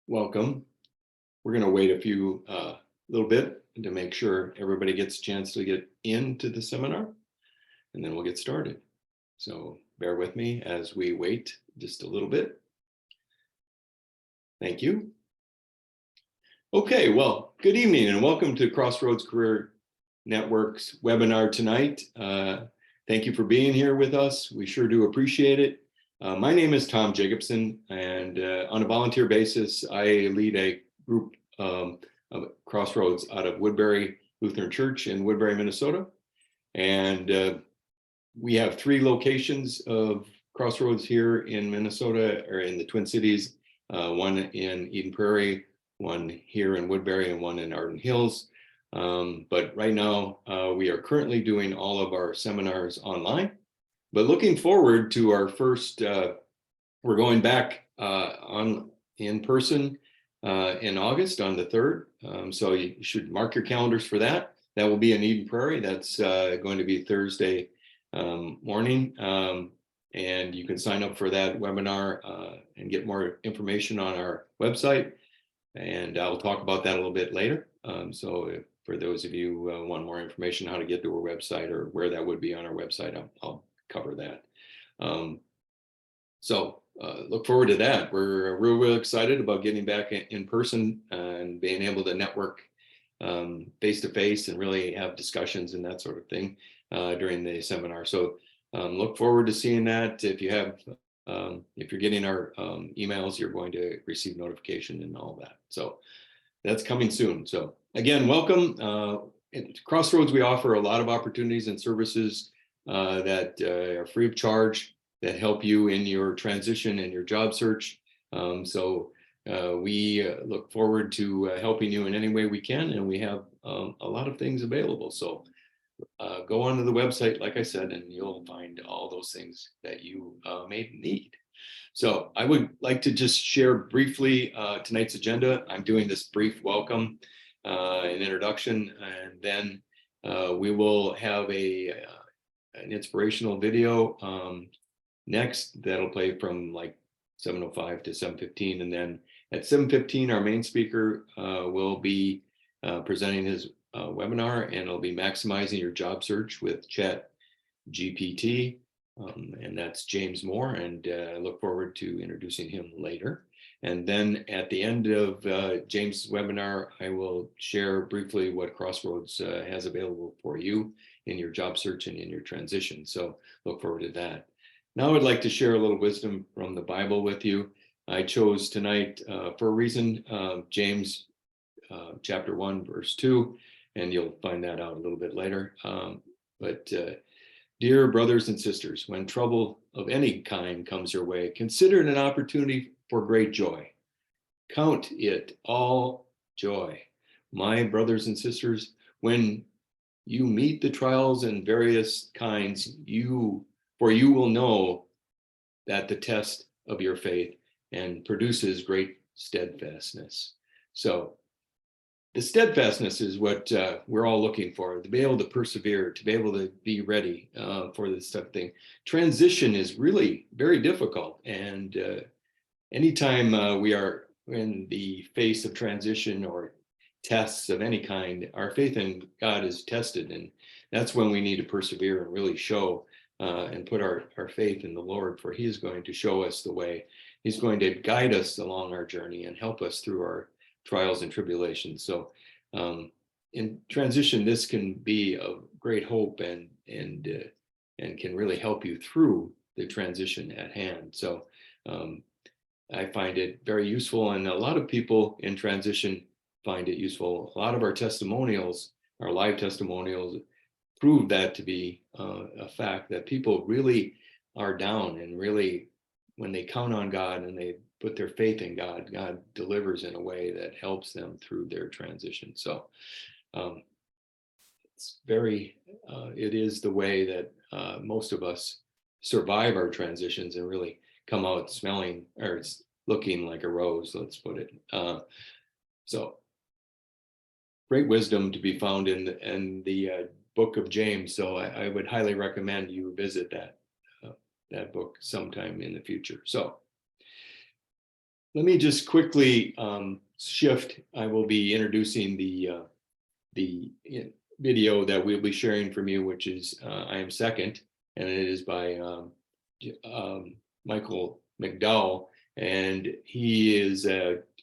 Welcome. We're going to wait a few little bit to make sure everybody gets a chance to get into the seminar, and then we'll get started. So bear with me as we wait just a little bit. Thank you. Okay, well, good evening and welcome to Crossroads Career Network's webinar tonight. Thank you for being here with us. We sure do appreciate it. My name is Tom Jacobson, and on a volunteer basis, I lead a group of Crossroads out of Woodbury Lutheran Church in Woodbury, Minnesota. And we have 3 locations of Crossroads here in Minnesota, or in the Twin Cities, one in Eden Prairie, one here in Woodbury, and one in Arden Hills. But right now, we are currently doing all of our seminars online. But looking forward to our first, we're going back in person in August on the 3rd. So you should mark your calendars for that. That will be in Eden Prairie. That's going to be Thursday morning. And you can sign up for that webinar and get more information on our website. And I'll talk about that a little bit later. So for those of you who want more information, how to get to our website or where that would be on our website, I'll cover that. So look forward to that. We're real excited about getting back in person and being able to network face to face and really have discussions and that sort of thing during the seminar. So look forward to seeing that. If you have, if you're getting our emails, you're going to receive notification and all that. So that's coming soon. So again, welcome. At Crossroads, we offer a lot of opportunities and services that are free of charge, that help you in your transition and your job search. So we look forward to helping you in any way we can, and we have a lot of things available. So go onto the website, like I said, and you'll find all those things that you may need. So I would like to just share briefly tonight's agenda. I'm doing this brief welcome and introduction, and then we will have an inspirational video next that'll play from like 7:05 to 7:15, and then at 7:15 our main speaker will be presenting his webinar, and it'll be maximizing your job search with Chat GPT, and that's James Moore, and I look forward to introducing him later. And then at the end of James' webinar, I will share briefly what Crossroads has available for you in your job search and in your transition. So look forward to that. Now I'd like to share a little wisdom from the Bible with you. I chose tonight for a reason, James chapter 1, verse 2, and you'll find that out a little bit later. Dear brothers and sisters, when trouble of any kind comes your way, consider it an opportunity for great joy. Count it all joy, my brothers and sisters, when you meet the trials in various kinds, for you will know that the test of your faith and produces great steadfastness. So the steadfastness is what we're all looking for, to be able to persevere, to be able to be ready for this type of thing. Transition is really very difficult. And anytime we are in the face of transition or tests of any kind, our faith in God is tested. And that's when we need to persevere and really show and put our faith in the Lord, for he is going to show us the way. He's going to guide us along our journey and help us through our trials and tribulations. So in transition, this can be of great hope and can really help you through the transition at hand. So I find it very useful, and a lot of people in transition find it useful. A lot of our testimonials, our live testimonials, prove that to be a fact, that people really are down, and really when they count on God and they put their faith in God, God delivers in a way that helps them through their transition. So it's it is the way that most of us survive our transitions and really come out smelling, or looking like a rose, let's put it. So great wisdom to be found in the book of James. So I would highly recommend you visit that book sometime in the future. So let me just quickly shift. I will be introducing the video that we'll be sharing from you, which is I Am Second, and it is by Michael McDowell, and he is,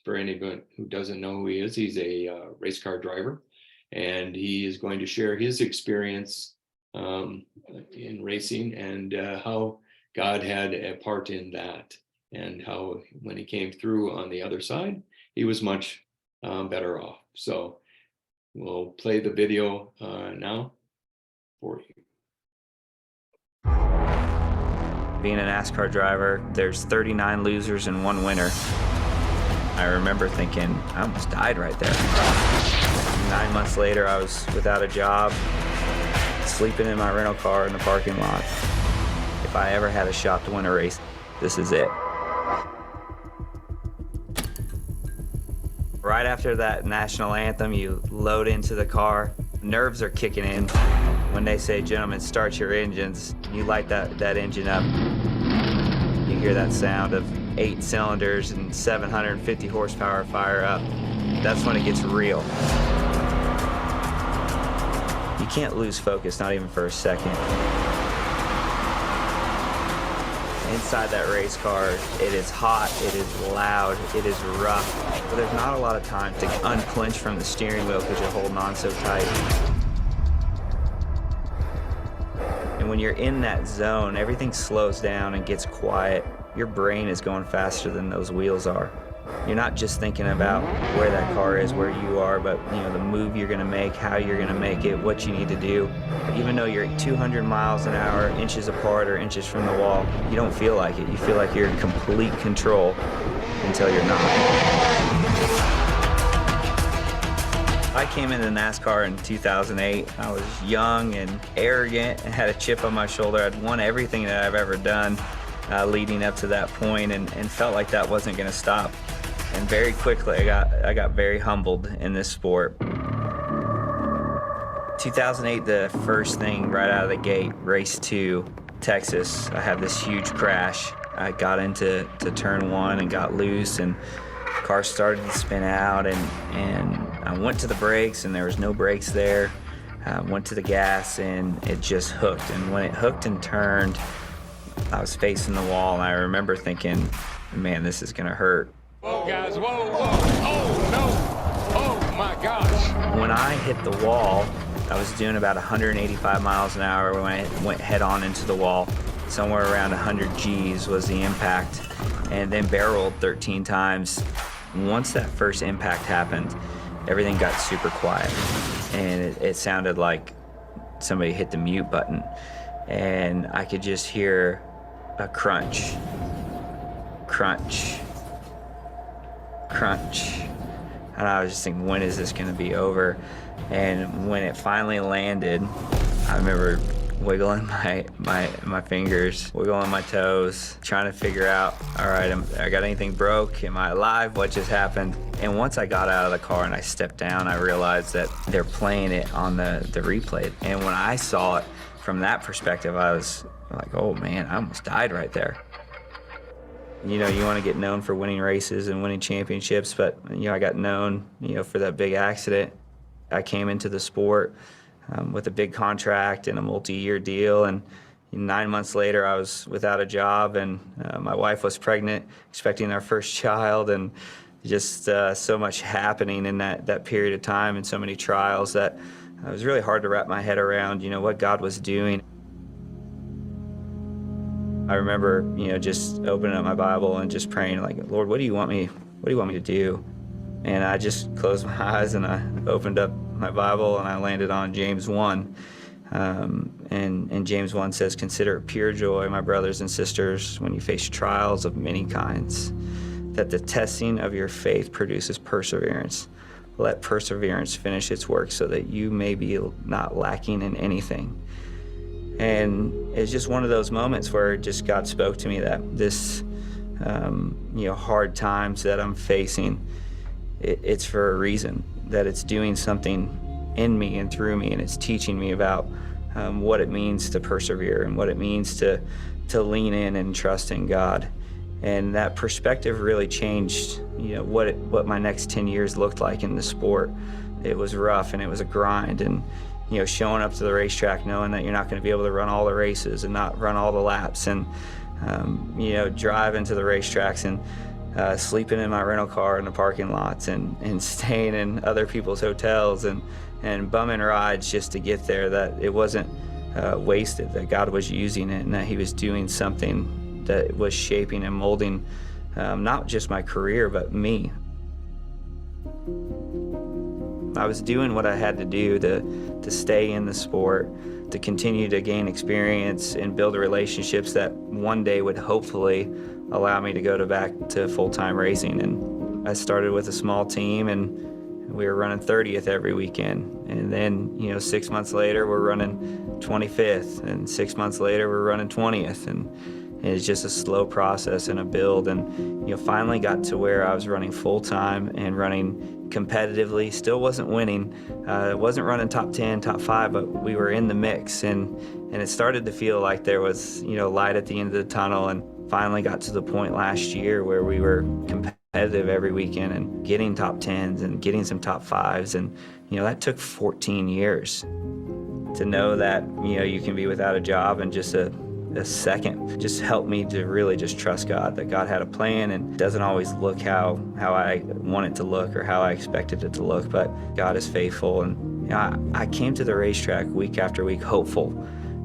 for anyone who doesn't know who he is, he's a race car driver, and he is going to share his experience in racing and how God had a part in that, and how when he came through on the other side, he was much better off. So we'll play the video now for you. Being a NASCAR driver, there's 39 losers and 1 winner. I remember thinking, I almost died right there. 9 months later, I was without a job, sleeping in my rental car in the parking lot. If I ever had a shot to win a race, this is it. Right after that national anthem, you load into the car. Nerves are kicking in. When they say, gentlemen, start your engines, you light that engine up. You hear that sound of 8 cylinders and 750 horsepower fire up. That's when it gets real. You can't lose focus, not even for a second. Inside that race car, it is hot, it is loud, it is rough, but there's not a lot of time to unclench from the steering wheel because you're holding on so tight. And when you're in that zone, everything slows down and gets quiet. Your brain is going faster than those wheels are. You're not just thinking about where that car is, where you are, but the move you're gonna make, how you're gonna make it, what you need to do. Even though you're 200 miles an hour, inches apart or inches from the wall, you don't feel like it. You feel like you're in complete control until you're not. I came into NASCAR in 2008. I was young and arrogant and had a chip on my shoulder. I'd won everything that I've ever done leading up to that point, and felt like that wasn't gonna stop. And very quickly, I got very humbled in this sport. 2008, the first thing right out of the gate, race 2, Texas. I had this huge crash. I got into turn 1 and got loose, and the car started to spin out, and I went to the brakes, and there was no brakes there. Went to the gas, and it just hooked. And when it hooked and turned, I was facing the wall, and I remember thinking, man, this is gonna hurt. Whoa, guys, whoa, whoa, oh, no, oh, my gosh. When I hit the wall, I was doing about 185 miles an hour when I went head on into the wall. Somewhere around 100 Gs was the impact, and then barreled 13 times. Once that first impact happened, everything got super quiet, and it sounded like somebody hit the mute button, and I could just hear a crunch, crunch, crunch. And I was just thinking, when is this gonna be over? And when it finally landed, I remember wiggling my fingers, wiggling my toes, trying to figure out, all right, I got anything broke? Am I alive? What just happened? And once I got out of the car and I stepped down, I realized that they're playing it on the replay. And when I saw it from that perspective, I was like, oh man, I almost died right there. You want to get known for winning races and winning championships, but I got known, for that big accident. I came into the sport with a big contract and a multi-year deal, and 9 months later, I was without a job, and my wife was pregnant, expecting our first child, and just so much happening in that period of time, and so many trials that it was really hard to wrap my head around, what God was doing. I remember, just opening up my Bible and just praying, like, Lord, what do you want me to do? And I just closed my eyes and I opened up my Bible and I landed on James 1. And James 1 says, consider it pure joy, my brothers and sisters, when you face trials of many kinds, that the testing of your faith produces perseverance. Let perseverance finish its work so that you may be not lacking in anything. And it's just one of those moments where just God spoke to me that this, hard times that I'm facing, it's for a reason, that it's doing something in me and through me, and it's teaching me about what it means to persevere and what it means to lean in and trust in God. And that perspective really changed, what my next 10 years looked like in the sport. It was rough and it was a grind, and showing up to the racetrack knowing that you're not going to be able to run all the races and not run all the laps, and driving to the racetracks and sleeping in my rental car in the parking lots, and staying in other people's hotels, and bumming rides just to get there, that it wasn't wasted, that God was using it, and that he was doing something that was shaping and molding not just my career, but me. I was doing what I had to do to stay in the sport, to continue to gain experience and build relationships that one day would hopefully allow me to go back to full-time racing. And I started with a small team, and we were running 30th every weekend. And then, 6 months later, we're running 25th, and 6 months later, we're running 20th. And it's just a slow process and a build, and finally got to where I was running full-time and running competitively. Still wasn't winning, wasn't running top 10, top 5, but we were in the mix, and it started to feel like there was light at the end of the tunnel, and finally got to the point last year where we were competitive every weekend and getting top 10s and getting some top 5s, and that took 14 years. To know that you can be without a job and just a second just helped me to really just trust God, that God had a plan, and doesn't always look how I want it to look or how I expected it to look, but God is faithful. And I came to the racetrack week after week hopeful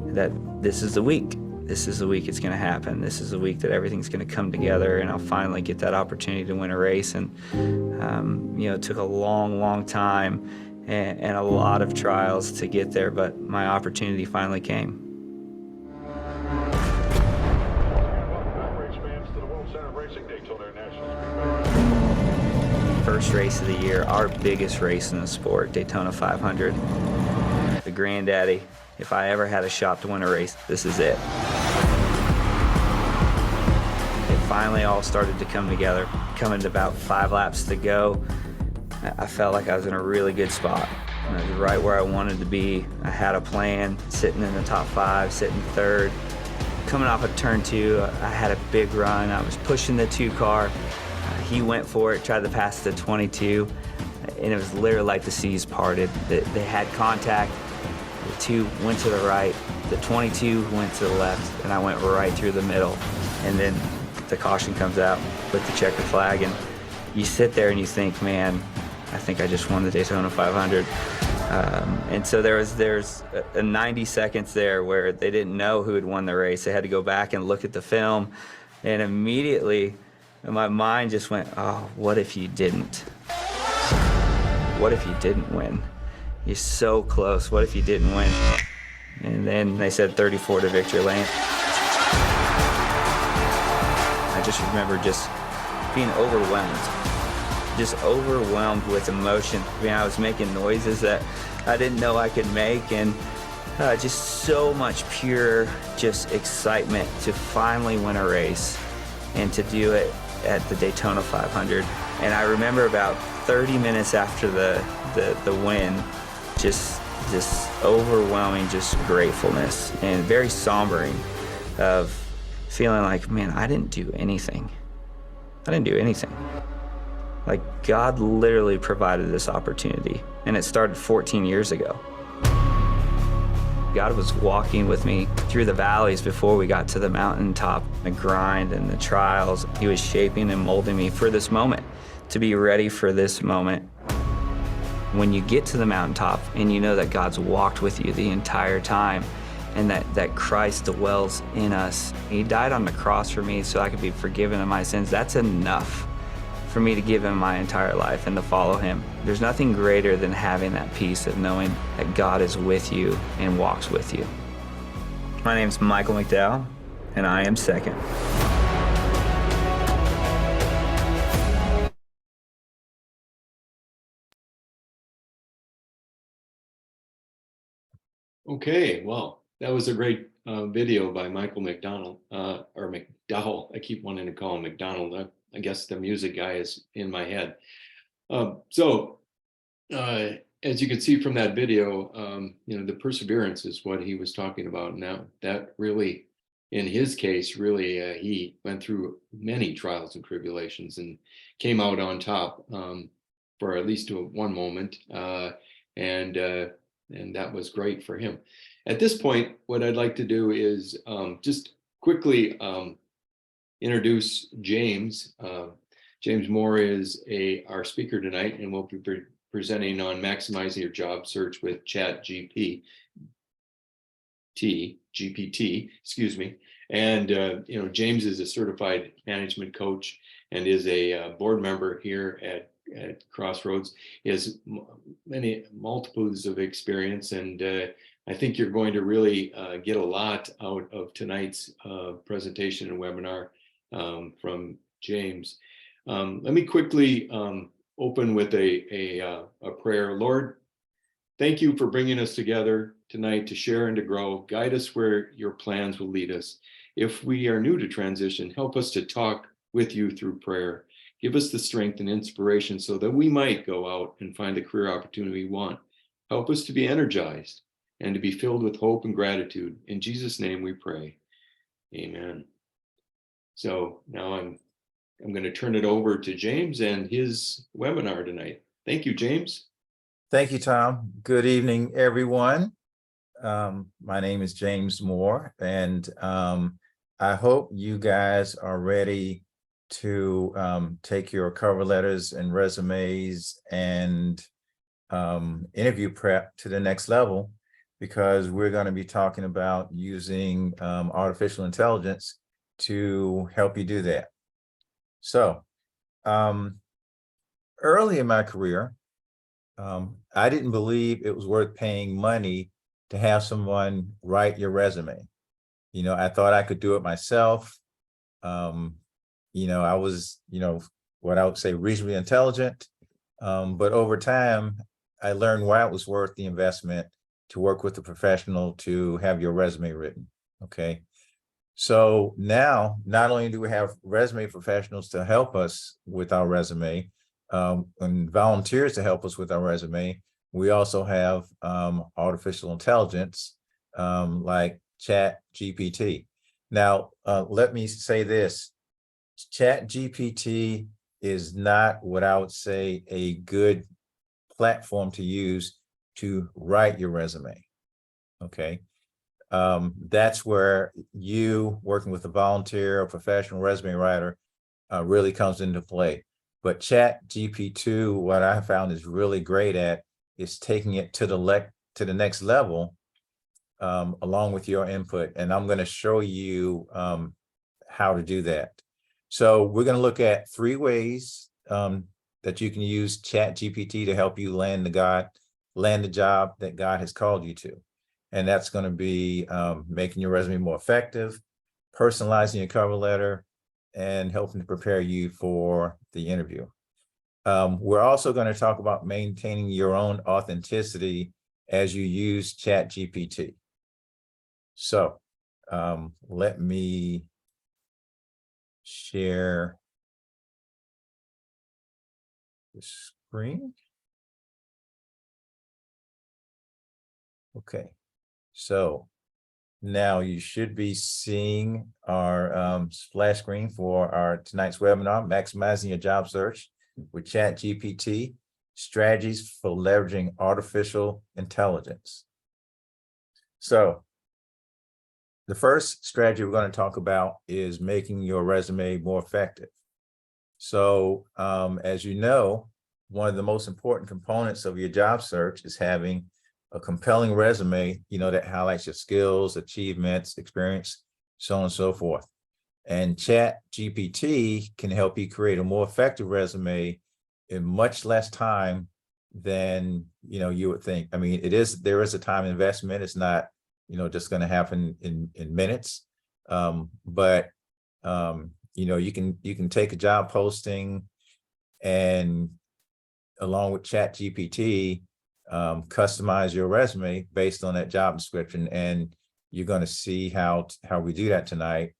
that this is the week. This is the week it's going to happen. This is the week that everything's going to come together, and I'll finally get that opportunity to win a race. And it took a long time and a lot of trials to get there, but my opportunity finally came. First race of the year, our biggest race in the sport, Daytona 500. The granddaddy, if I ever had a shot to win a race, this is it. It finally all started to come together. Coming to about 5 laps to go, I felt like I was in a really good spot. I was right where I wanted to be. I had a plan, sitting in the top 5, sitting third. Coming off of turn 2, I had a big run. I was pushing the 2 car. He went for it, tried to pass the 22, and it was literally like the seas parted. They had contact. The 2 went to the right, the 22 went to the left, and I went right through the middle. And then the caution comes out with the checkered flag, and you sit there and you think, man, I think I just won the Daytona 500. And so there's a 90 seconds there where they didn't know who had won the race. They had to go back and look at the film, and immediately my mind just went, oh, what if you didn't? What if you didn't win? You're so close. What if you didn't win? And then they said 34 to victory lane. I just remember just being overwhelmed. Just overwhelmed with emotion. I mean, I was making noises that I didn't know I could make, and just so much pure just excitement to finally win a race and to do it at the Daytona 500. And I remember about 30 minutes after the win, just this overwhelming just gratefulness and very sombering of feeling like, man, I didn't do anything. I didn't do anything. Like, God literally provided this opportunity, and it started 14 years ago. God was walking with me through the valleys before we got to the mountaintop. The grind and the trials, he was shaping and molding me for this moment, to be ready for this moment. When you get to the mountaintop and you know that God's walked with you the entire time, and that Christ dwells in us. He died on the cross for me so I could be forgiven of my sins. That's enough for me to give him my entire life and to follow him. There's nothing greater than having that peace of knowing that God is with you and walks with you. My name's 𝙈𝙭 𝙭𝙞𝙢, and I am second. Okay, well, that was a great video by Michael McDonald, or McDowell. I keep wanting to call him McDonald. I guess the music guy is in my head. As you can see from that video, the perseverance is what he was talking about. Now, that really in his case, really, he went through many trials and tribulations and came out on top for at least one moment. And that was great for him. At this point, what I'd like to do is just quickly introduce James. James Moore is our speaker tonight, and we'll be presenting on maximizing your job search with GPT, excuse me. And James is a certified management coach and is a board member here at Crossroads. He has many multiples of experience, and I think you're going to really get a lot out of tonight's presentation and webinar from James. Let me quickly open with a prayer. Lord, thank you for bringing us together tonight to share and to grow. Guide us where your plans will lead us. If we are new to transition, help us to talk with you through prayer. Give us the strength and inspiration so that we might go out and find the career opportunity we want. Help us to be energized and to be filled with hope and gratitude. In Jesus' name we pray. Amen. So now I'm going to turn it over to James and his webinar tonight. Thank you, James. Thank you, Tom. Good evening, everyone. My name is James Moore, and I hope you guys are ready to take your cover letters and resumes and interview prep to the next level, because we're going to be talking about using artificial intelligence to help you do that. So early in my career, I didn't believe it was worth paying money to have someone write your resume. I thought I could do it myself. I was, what I would say reasonably intelligent. But over time, I learned why it was worth the investment to work with a professional to have your resume written. Okay. So now, not only do we have resume professionals to help us with our resume, and volunteers to help us with our resume, we also have artificial intelligence like ChatGPT. Now, let me say this. ChatGPT is not what I would say a good platform to use to write your resume. Okay. That's where you working with a volunteer or professional resume writer really comes into play. But ChatGPT, what I found is really great at is taking it to the next level along with your input. And I'm going to show you how to do that. So we're going to look at 3 ways that you can use ChatGPT to help you land the job that God has called you to. And that's going to be making your resume more effective, personalizing your cover letter, and helping to prepare you for the interview. We're also going to talk about maintaining your own authenticity as you use ChatGPT. So let me share the screen. Okay, so now you should be seeing our splash screen for our tonight's webinar, Maximizing Your Job Search with ChatGPT, Strategies for Leveraging Artificial Intelligence. So the first strategy we're going to talk about is making your resume more effective. So as you know, one of the most important components of your job search is having a compelling resume, that highlights your skills, achievements, experience, so on and so forth. And ChatGPT can help you create a more effective resume in much less time than you would think. I mean, there is a time investment. It's not just going to happen in minutes. But you can take a job posting and along with ChatGPT, customize your resume based on that job description, and you're going to see how we do that tonight.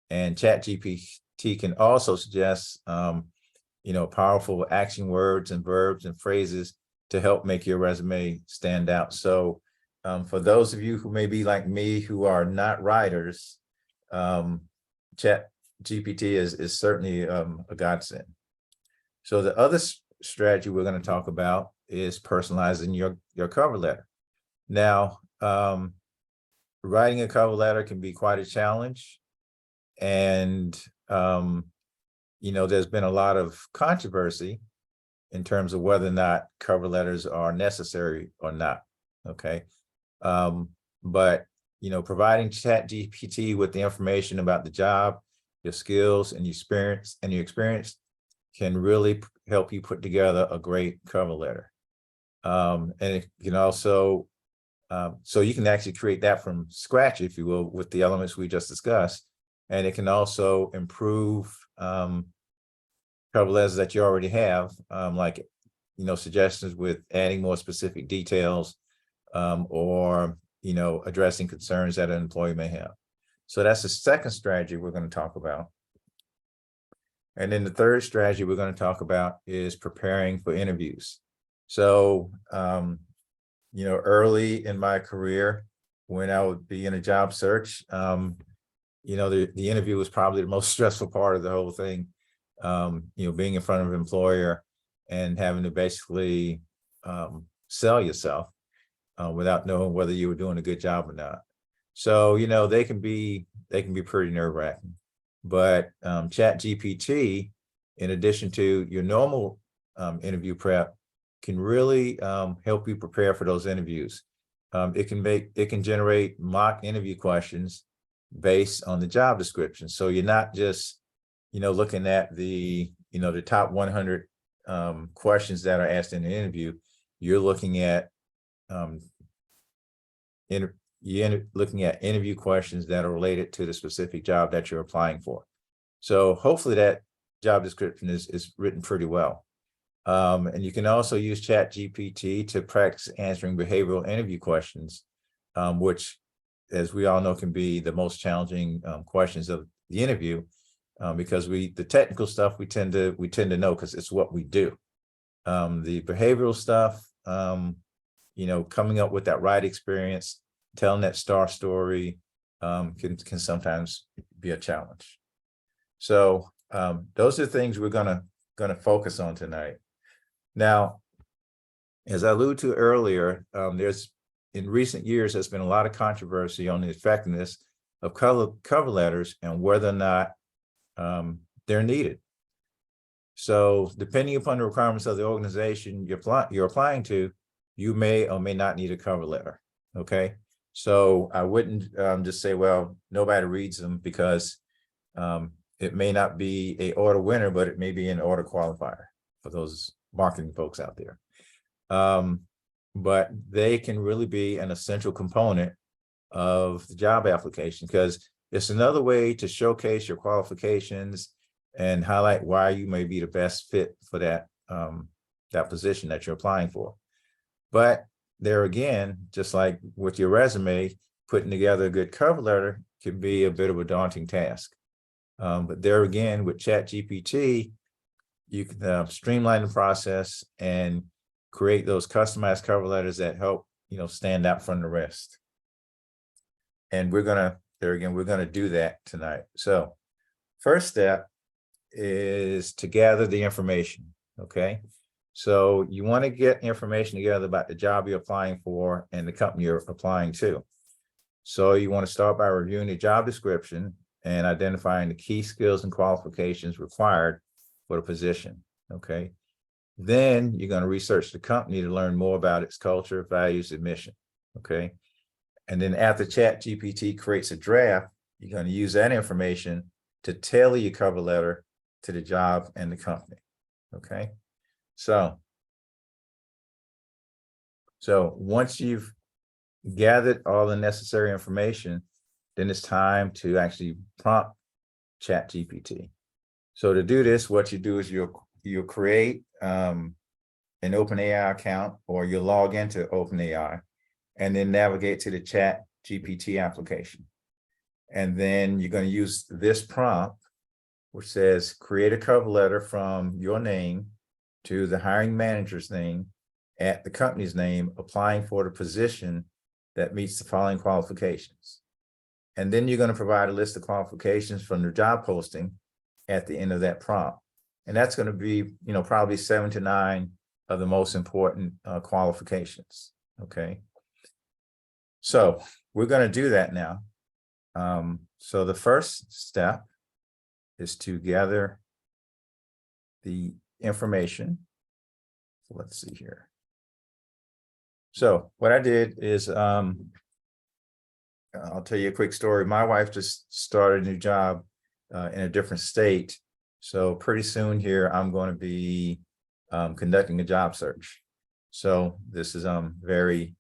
And ChatGPT can also suggest powerful action words and verbs and phrases to help make your resume stand out. So for those of you who may be like me who are not writers, Chat GPT is certainly a godsend. So the other strategy we're going to talk about is personalizing your cover letter. Now, writing a cover letter can be quite a challenge, and there's been a lot of controversy in terms of whether or not cover letters are necessary or not. Okay, but providing Chat GPT with the information about the job, your skills, and your experience can really help you put together a great cover letter. And it can also, so you can actually create that from scratch, if you will, with the elements we just discussed. And it can also improve cover letters that you already have, like, suggestions with adding more specific details, or, addressing concerns that an employee may have. So that's the second strategy we're going to talk about. And then the third strategy we're going to talk about is preparing for interviews. So, early in my career, when I would be in a job search, the interview was probably the most stressful part of the whole thing. Being in front of an employer and having to basically sell yourself without knowing whether you were doing a good job or not. So, they can be pretty nerve-wracking. But Chat GPT, in addition to your normal interview prep, can really help you prepare for those interviews. It can generate mock interview questions based on the job description. So you're not just looking at the top 100 questions that are asked in the interview. You're looking at interview questions that are related to the specific job that you're applying for. So hopefully that job description is written pretty well. And you can also use Chat GPT to practice answering behavioral interview questions, which, as we all know, can be the most challenging questions of the interview, because the technical stuff we tend to know because it's what we do. The behavioral stuff, coming up with that right experience, telling that star story, can sometimes be a challenge. So those are the things we're gonna focus on tonight. Now, as I alluded to earlier, in recent years, there's been a lot of controversy on the effectiveness of cover letters and whether or not they're needed. So depending upon the requirements of the organization you're applying to, you may or may not need a cover letter, okay? So I wouldn't just say, well, nobody reads them, because it may not be a order winner, but it may be an order qualifier for those marketing folks out there. But they can really be an essential component of the job application, because it's another way to showcase your qualifications and highlight why you may be the best fit for that position that you're applying for. But there again, just like with your resume, putting together a good cover letter can be a bit of a daunting task. But there again, with Chat GPT, you can streamline the process and create those customized cover letters that help stand out from the rest. And we're gonna do that tonight. So first step is to gather the information. Okay, so you want to get information together about the job you're applying for and the company you're applying to. So you want to start by reviewing the job description and identifying the key skills and qualifications required for the position. Okay, then you're going to research the company to learn more about its culture, values, and mission. Okay, and then after Chat GPT creates a draft, you're going to use that information to tailor your cover letter to the job and the company. Okay, so once you've gathered all the necessary information, then it's time to actually prompt Chat GPT. So to do this, what you do is you'll create an OpenAI account, or you'll log into OpenAI and then navigate to the Chat GPT application. And then you're going to use this prompt, which says, create a cover letter from your name to the hiring manager's name at the company's name applying for the position that meets the following qualifications. And then you're going to provide a list of qualifications from the job posting at the end of that prompt. And that's going to be, probably 7 to 9 of the most important qualifications. Okay. So we're going to do that now. So the first step is to gather the information. Let's see here. So what I did is, I'll tell you a quick story. My wife just started a new job in a different state. So pretty soon here, I'm going to be conducting a job search. So this is very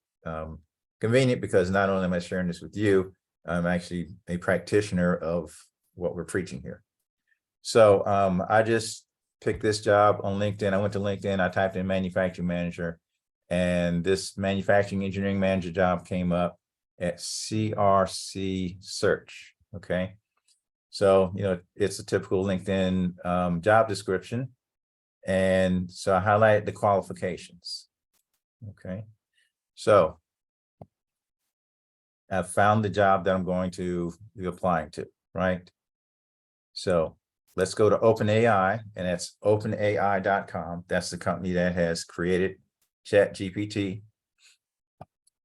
convenient because not only am I sharing this with you, I'm actually a practitioner of what we're preaching here. So I just picked this job on LinkedIn. I went to LinkedIn, I typed in manufacturing manager, and this manufacturing engineering manager job came up at CRC search. Okay. So, it's a typical LinkedIn job description. And so I highlighted the qualifications. Okay. So I found the job that I'm going to be applying to, right? So let's go to OpenAI, and that's openai.com. That's the company that has created ChatGPT.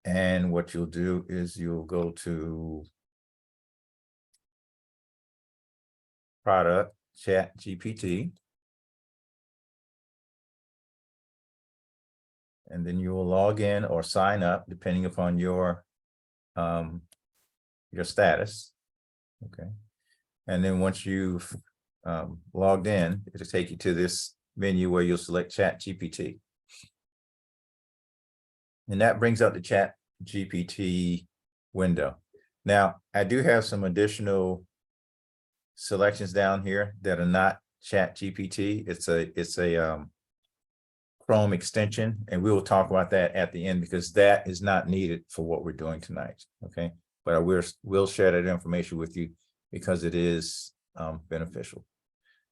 And what you'll do is you'll go to product ChatGPT. And then you will log in or sign up depending upon your status. Okay. And then once you've logged in, it'll take you to this menu where you'll select ChatGPT. And that brings up the ChatGPT window. Now, I do have some additional selections down here that are not ChatGPT. It's a Chrome extension, and we will talk about that at the end because that is not needed for what we're doing tonight. Okay, but I will share that information with you because it is beneficial.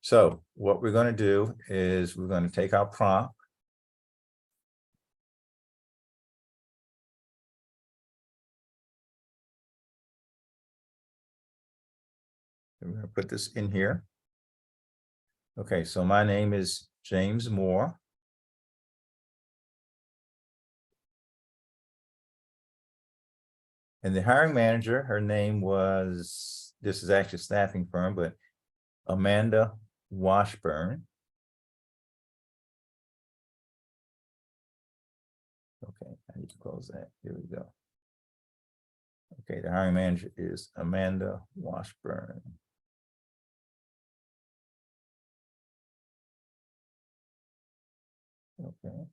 So what we're going to do is we're going to take our prompt. We're going to put this in here. Okay, so my name is James Moore. And the hiring manager, her name was, this is actually a staffing firm, but Amanda Washburn. Okay, I need to close that. Here we go. Okay, the hiring manager is Amanda Washburn. Okay.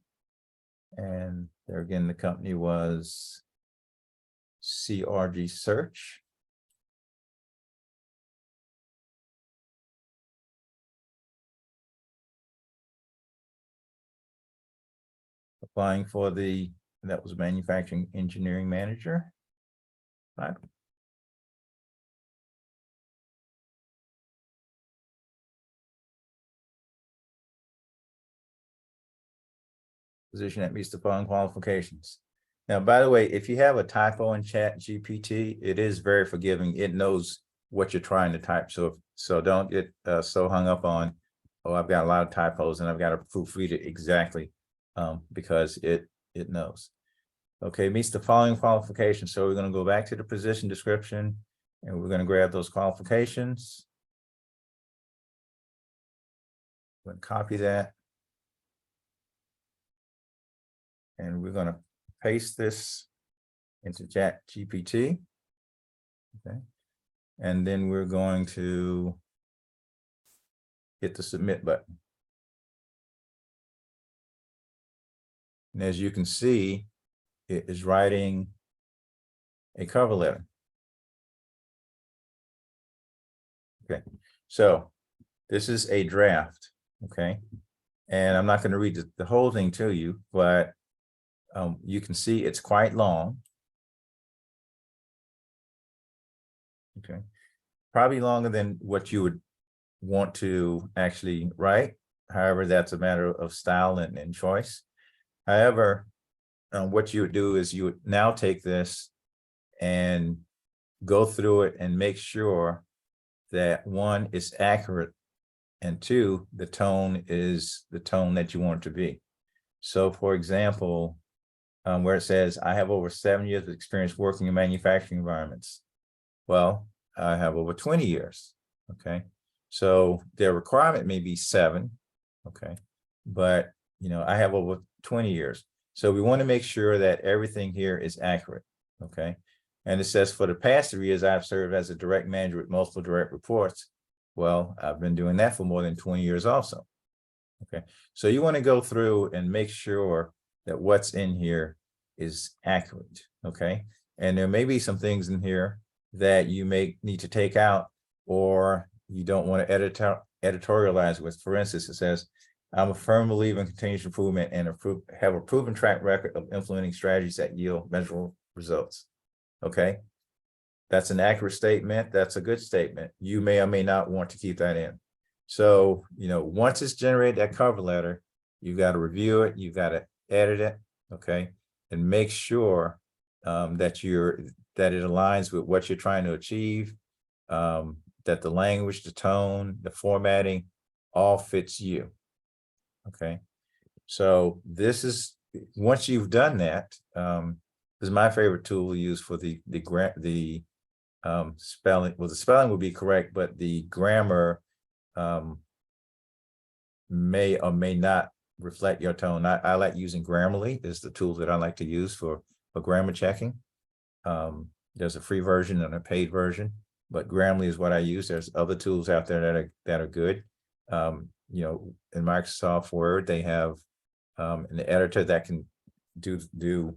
And there again, the company was CRG Search. Applying for that was manufacturing engineering manager. Right. Position that meets the following qualifications. Now, by the way, if you have a typo in ChatGPT, it is very forgiving. It knows what you're trying to type. So don't get so hung up on, oh, I've got a lot of typos and I've got to proofread it exactly because it knows. Okay, meets the following qualifications. So we're going to go back to the position description and we're going to grab those qualifications. We're going to copy that. And we're going to paste this into ChatGPT. Okay. And then we're going to hit the submit button. And as you can see, it is writing a cover letter. Okay, so this is a draft. Okay, and I'm not going to read the whole thing to you, but you can see it's quite long. Okay, probably longer than what you would want to actually write. However, that's a matter of style and choice. However, what you would do is you would now take this and go through it and make sure that one, is accurate, and two, the tone is the tone that you want it to be. So for example, where it says, I have over 7 years of experience working in manufacturing environments. Well, I have over 20 years, okay? So their requirement may be 7, okay? But, I have over 20 years. So we want to make sure that everything here is accurate, okay? And it says, for the past 3 years, I've served as a direct manager with multiple direct reports. Well, I've been doing that for more than 20 years also, okay? So you want to go through and make sure that what's in here is accurate, okay? And there may be some things in here that you may need to take out, or you don't want to editorialize with. For instance, it says, I'm a firm believer in continuous improvement and have a proven track record of implementing strategies that yield measurable results. Okay, that's an accurate statement. That's a good statement. You may or may not want to keep that in. So, once it's generated that cover letter, you've got to review it, you've got to edit it, okay, and make sure that it aligns with what you're trying to achieve, that the language, the tone, the formatting all fits you. Okay, so this is, once you've done that, this is my favorite tool to use for the spelling. Well, the spelling will be correct, but the grammar may or may not reflect your tone. I like using Grammarly. Is the tool that I like to use for grammar checking. There's a free version and a paid version, but Grammarly is what I use. There's other tools out there that are good. In Microsoft Word, they have an editor that can do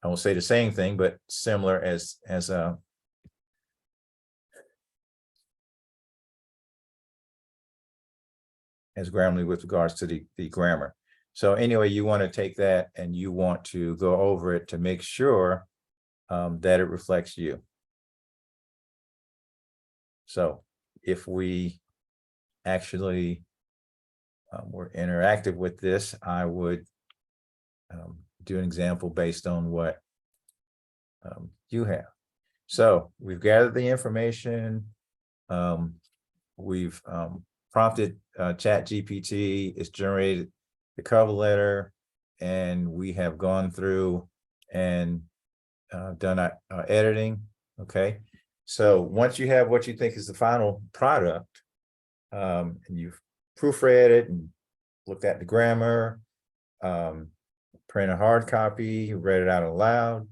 I won't say the same thing, but similar as Grammarly with regards to the grammar. So anyway, you want to take that and you want to go over it to make sure that it reflects you. So if we actually were interactive with this, I would do an example based on what you have. So we've gathered the information. We've prompted ChatGPT. It's generated the cover letter, and we have gone through and done our editing. Okay. So once you have what you think is the final product, and you've proofread it and looked at the grammar, print a hard copy, read it out aloud,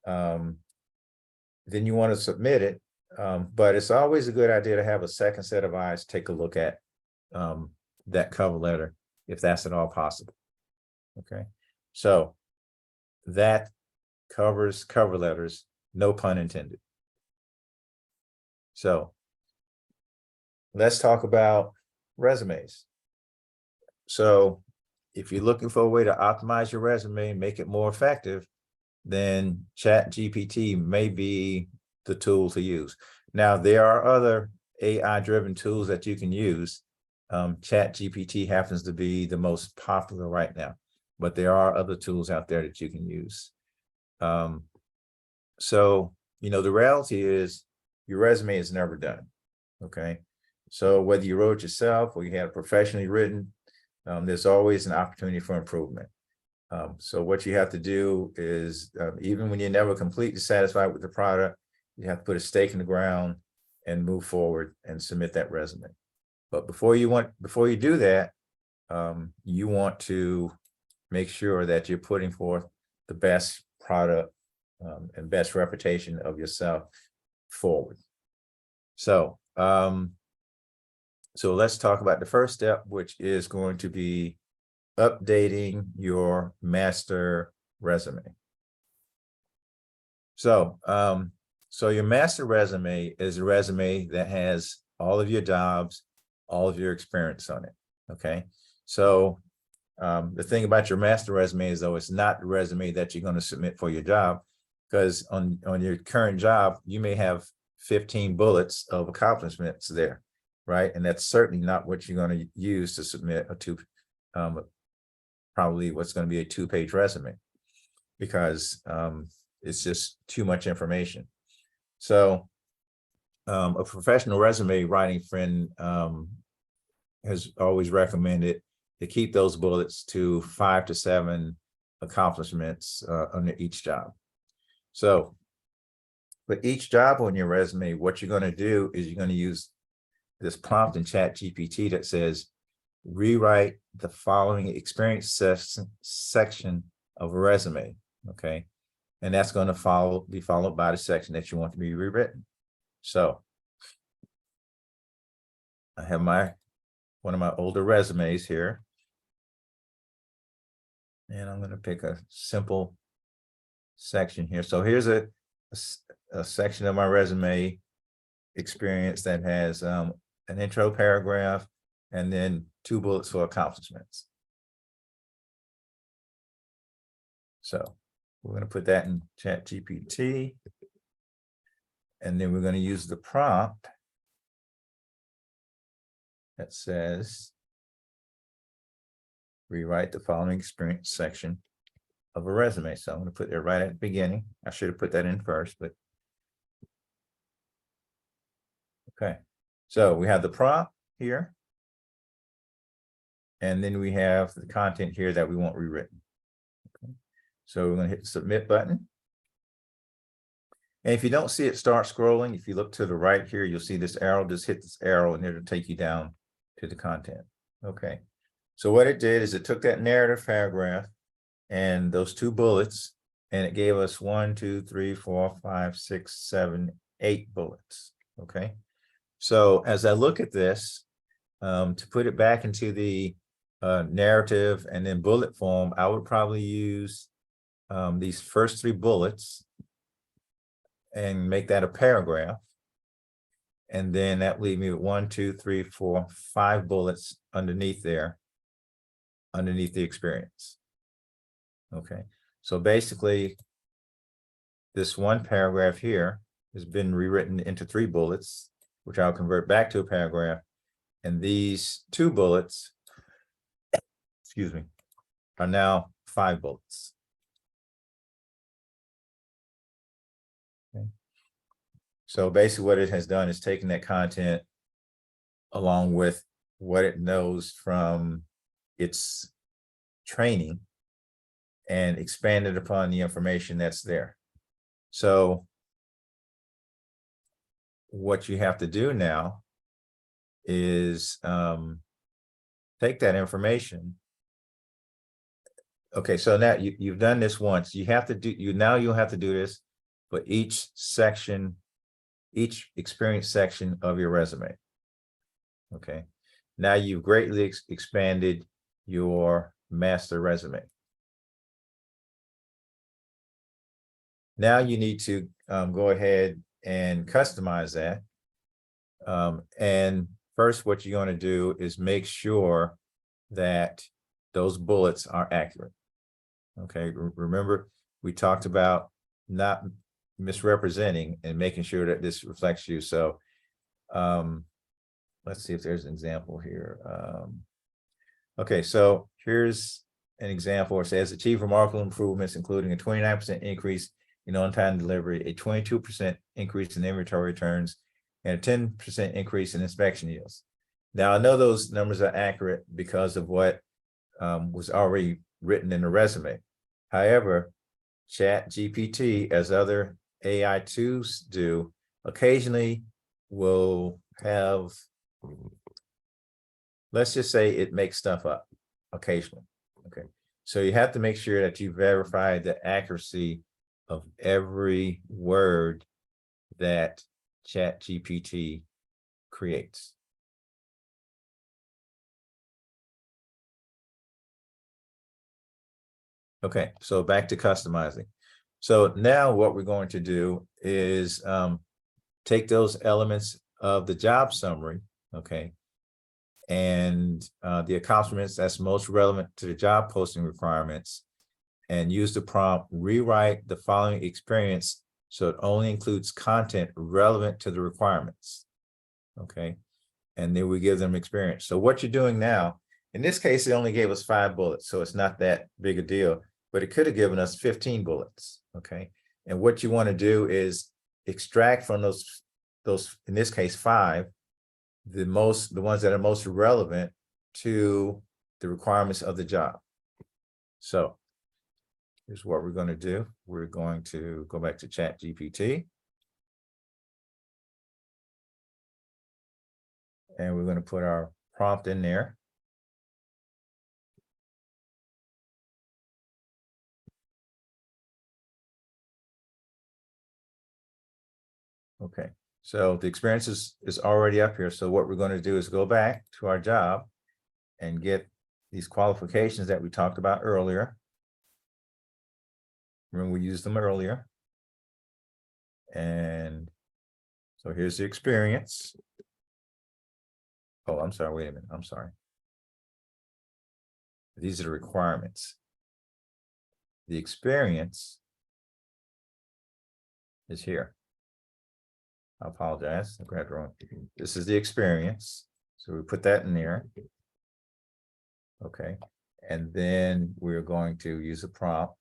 then you want to submit it. But it's always a good idea to have a second set of eyes take a look at that cover letter, if that's at all possible. Okay, so that covers cover letters, no pun intended. So let's talk about resumes. So if you're looking for a way to optimize your resume and make it more effective, then ChatGPT may be the tool to use. Now, there are other AI-driven tools that you can use. ChatGPT happens to be the most popular right now, but there are other tools out there that you can use. So, the reality is your resume is never done, okay? So whether you wrote it yourself or you had it professionally written, there's always an opportunity for improvement. So what you have to do is, even when you're never completely satisfied with the product, you have to put a stake in the ground and move forward and submit that resume. But before you do that, you want to make sure that you're putting forth the best product and best reputation of yourself forward. So, so let's talk about the first step, which is going to be updating your master resume. So, so your master resume is a resume that has all of your jobs, all of your experience on it. Okay. So the thing about your master resume is, though, it's not the resume that you're going to submit for your job, because on your current job, you may have 15 bullets of accomplishments there, right? And that's certainly not what you're going to use to submit probably what's going to be a 2-page resume, because it's just too much information. So a professional resume writing friend has always recommended to keep those bullets to 5 to 7 accomplishments under each job. So for each job on your resume, what you're going to do is you're going to use this prompt in ChatGPT that says, rewrite the following experience section of a resume. Okay. And that's going to be followed by the section that you want to be rewritten. So I have one of my older resumes here. And I'm going to pick a simple section here. So here's a section of my resume experience that has an intro paragraph and then 2 bullets for accomplishments. So we're going to put that in ChatGPT. And then we're going to use the prompt that says, rewrite the following experience section of a resume. So I'm going to put that right at the beginning. I should have put that in first, but okay. So we have the prompt here. And then we have the content here that we want rewritten. Okay. So we're going to hit the submit button. And if you don't see it start scrolling, if you look to the right here, you'll see this arrow. Just hit this arrow and it'll take you down to the content. Okay. So what it did is it took that narrative paragraph and those 2 bullets, and it gave us 1, 2, 3, 4, 5, 6, 7, 8 bullets. Okay. So as I look at this, to put it back into the narrative and then bullet form, I would probably use these first 3 bullets and make that a paragraph. And then that leave me with 1, 2, 3, 4, 5 bullets underneath there, underneath the experience. Okay, so basically this one paragraph here has been rewritten into 3 bullets, which I'll convert back to a paragraph. And these 2 bullets, excuse me, are now 5 bullets. Okay. So basically what it has done is taken that content along with what it knows from its training and expanded upon the information that's there. So what you have to do now is take that information. Okay, so now you've done this once. You have to do you'll have to do this for each section, each experience section of your resume. Okay, now you've greatly expanded your master resume. Now you need to go ahead and customize that. And first, what you're going to do is make sure that those bullets are accurate. Okay, remember, we talked about not misrepresenting and making sure that this reflects you. So let's see if there's an example here. Okay, so here's an example where it says achieve remarkable improvements, including a 29% increase in on-time delivery, a 22% increase in inventory returns, and a 10% increase in inspection yields. Now, I know those numbers are accurate because of what was already written in the resume. However, ChatGPT, as other AI tools do, occasionally will have, let's just say it makes stuff up occasionally. Okay, so you have to make sure that you verify the accuracy of every word that ChatGPT creates. Okay, so back to customizing. So now what we're going to do is take those elements of the job summary, okay, and the accomplishments that's most relevant to the job posting requirements, and use the prompt, rewrite the following experience so it only includes content relevant to the requirements. Okay, and then we give them experience. So what you're doing now, in this case, it only gave us 5 bullets, so it's not that big a deal, but it could have given us 15 bullets. Okay, and what you want to do is extract from those, in this case, 5, the ones that are most relevant to the requirements of the job. So here's what we're going to do. We're going to go back to ChatGPT. And we're going to put our prompt in there. Okay, so the experience is already up here. So what we're going to do is go back to our job and get these qualifications that we talked about earlier. Remember, we used them earlier. And so here's the experience. Oh, I'm sorry, wait a minute, I'm sorry. These are the requirements. The experience is here. I apologize, I grabbed the wrong. This is the experience. So we put that in there. Okay, and then we're going to use a prompt.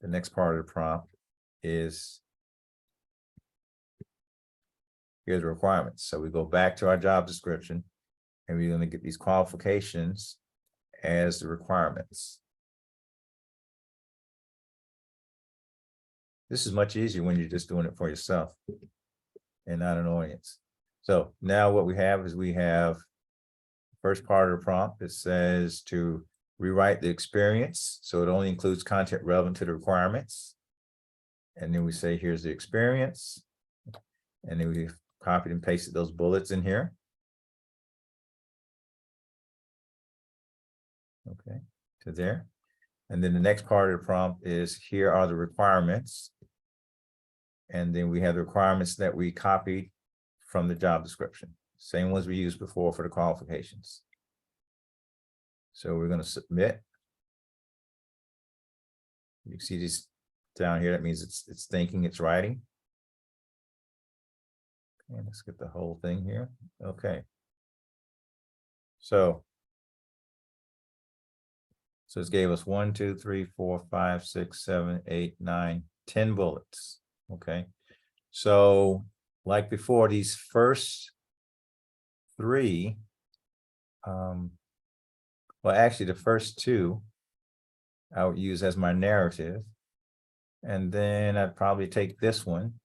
The next part of the prompt is here's the requirements. So we go back to our job description and we're going to get these qualifications as the requirements. This is much easier when you're just doing it for yourself and not an audience. So now what we have is we have first part of the prompt. It says to rewrite the experience. So it only includes content relevant to the requirements. And then we say, here's the experience. And then we copied and pasted those bullets in here. Okay, to there. And then the next part of the prompt is here are the requirements. And then we have the requirements that we copied from the job description. Same ones we used before for the qualifications. So we're going to submit. You see these down here, that means it's thinking, it's writing. Okay, let's get the whole thing here. Okay. So it's gave us 1, 2, 3, 4, 5, 6, 7, 8, 9, 10 bullets. Okay. So like before, these first 3, well, actually the first 2 I would use as my narrative. And then I'd probably take this one.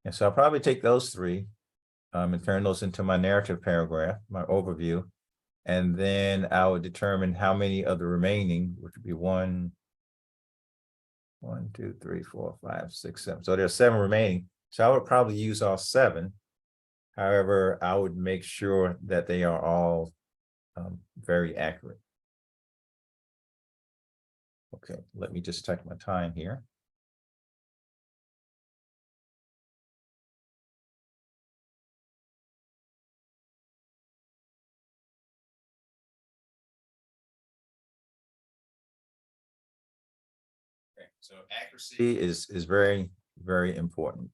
And so I'll probably take those 3 and turn those into my narrative paragraph, my overview. And then I would determine how many of the remaining, which would be 1, 2, 3, 4, 5, 6, 7. So there's 7 remaining. So I would probably use all 7. However, I would make sure that they are all very accurate. Okay, let me just check my time here. Okay, so accuracy is very, very important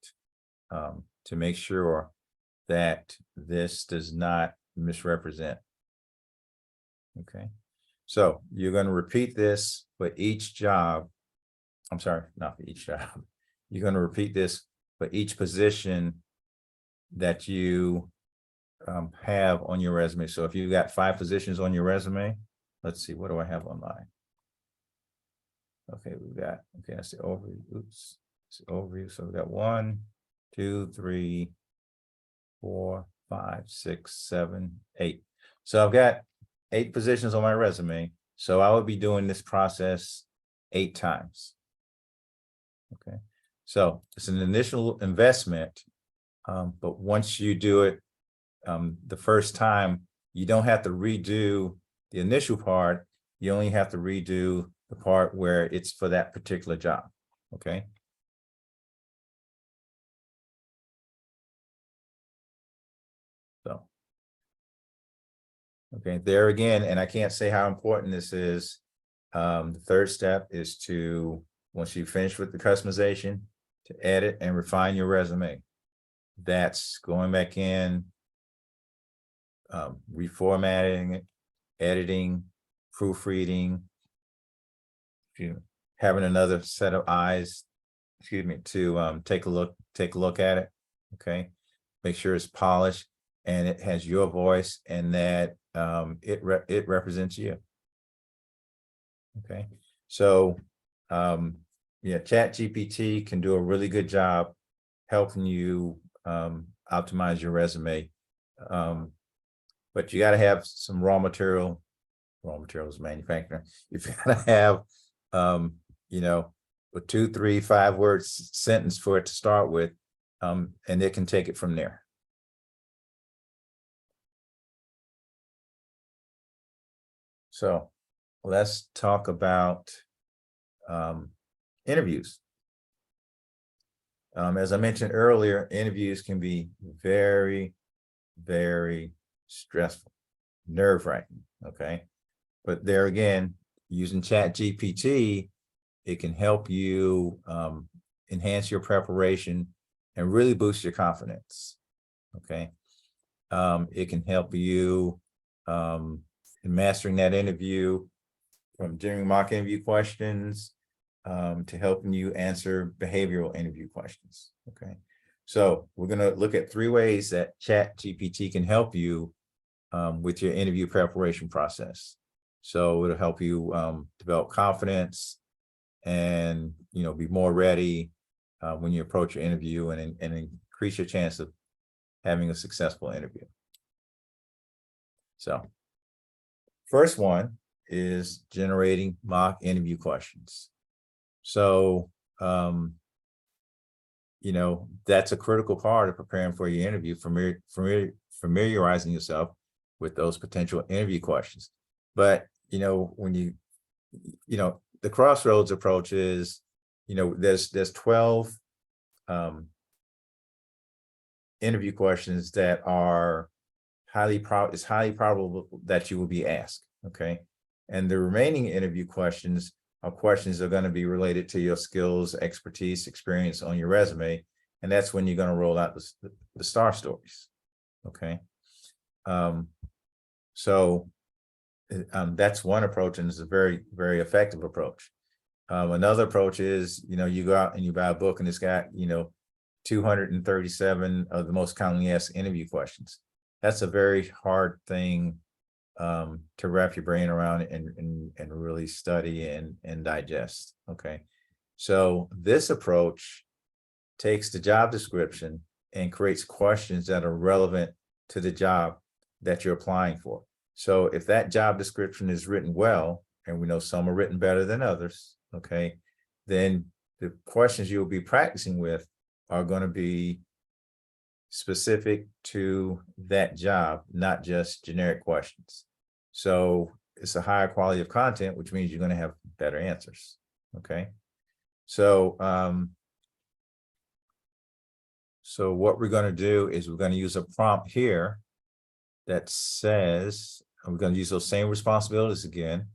to make sure that this does not misrepresent. Okay, so you're going to repeat this for each job. I'm sorry, not for each job. You're going to repeat this for each position that you have on your resume. So if you've got 5 positions on your resume, let's see, what do I have on mine? Okay, we've got, okay, that's the overview. Oops, it's the overview. So we've got 1, 2, 3, 4, 5, 6, 7, 8. So I've got 8 positions on my resume. So I would be doing this process 8 times. Okay, so it's an initial investment, but once you do it the first time, you don't have to redo the initial part. You only have to redo the part where it's for that particular job. Okay. So, okay, there again, and I can't say how important this is. The third step is to, once you finish with the customization, to edit and refine your resume. That's going back in, reformatting it, editing, proofreading, excuse me, having another set of eyes, excuse me, to take a look at it. Okay, make sure it's polished and it has your voice and that it represents you. Okay, so yeah, ChatGPT can do a really good job helping you optimize your resume. But you got to have some raw materials manufacturing. You've got to have you know, a 2, 3, 5 word sentence for it to start with, and it can take it from there. So let's talk about interviews. As I mentioned earlier, interviews can be very, very stressful, nerve-wracking. Okay, but there again, using ChatGPT, it can help you enhance your preparation and really boost your confidence. Okay, it can help you in mastering that interview, from during mock interview questions to helping you answer behavioral interview questions. Okay, so we're going to look at 3 ways that ChatGPT can help you with your interview preparation process. So it'll help you develop confidence and, you know, be more ready when you approach your interview, and increase your chance of having a successful interview. So first one is generating mock interview questions. So, you know, that's a critical part of preparing for your interview, familiarizing yourself with those potential interview questions. But, you know, when you know, the Crossroads approach is, you know, there's 12 interview questions that are highly probable that you will be asked. Okay, and the remaining interview questions are going to be related to your skills, expertise, experience on your resume, and that's when you're going to roll out the star stories. Okay, so that's one approach, and it's a very, very effective approach. Another approach is, you know, you go out and you buy a book and it's got, you know, 237 of the most commonly asked interview questions. That's a very hard thing to wrap your brain around and really study and digest. Okay, so this approach takes the job description and creates questions that are relevant to the job that you're applying for. So if that job description is written well, and we know some are written better than others, okay, then the questions you'll be practicing with are going to be specific to that job, not just generic questions. So it's a higher quality of content, which means you're going to have better answers. Okay, so so what we're going to do is we're going to use a prompt here that says, we're going to use those same responsibilities again,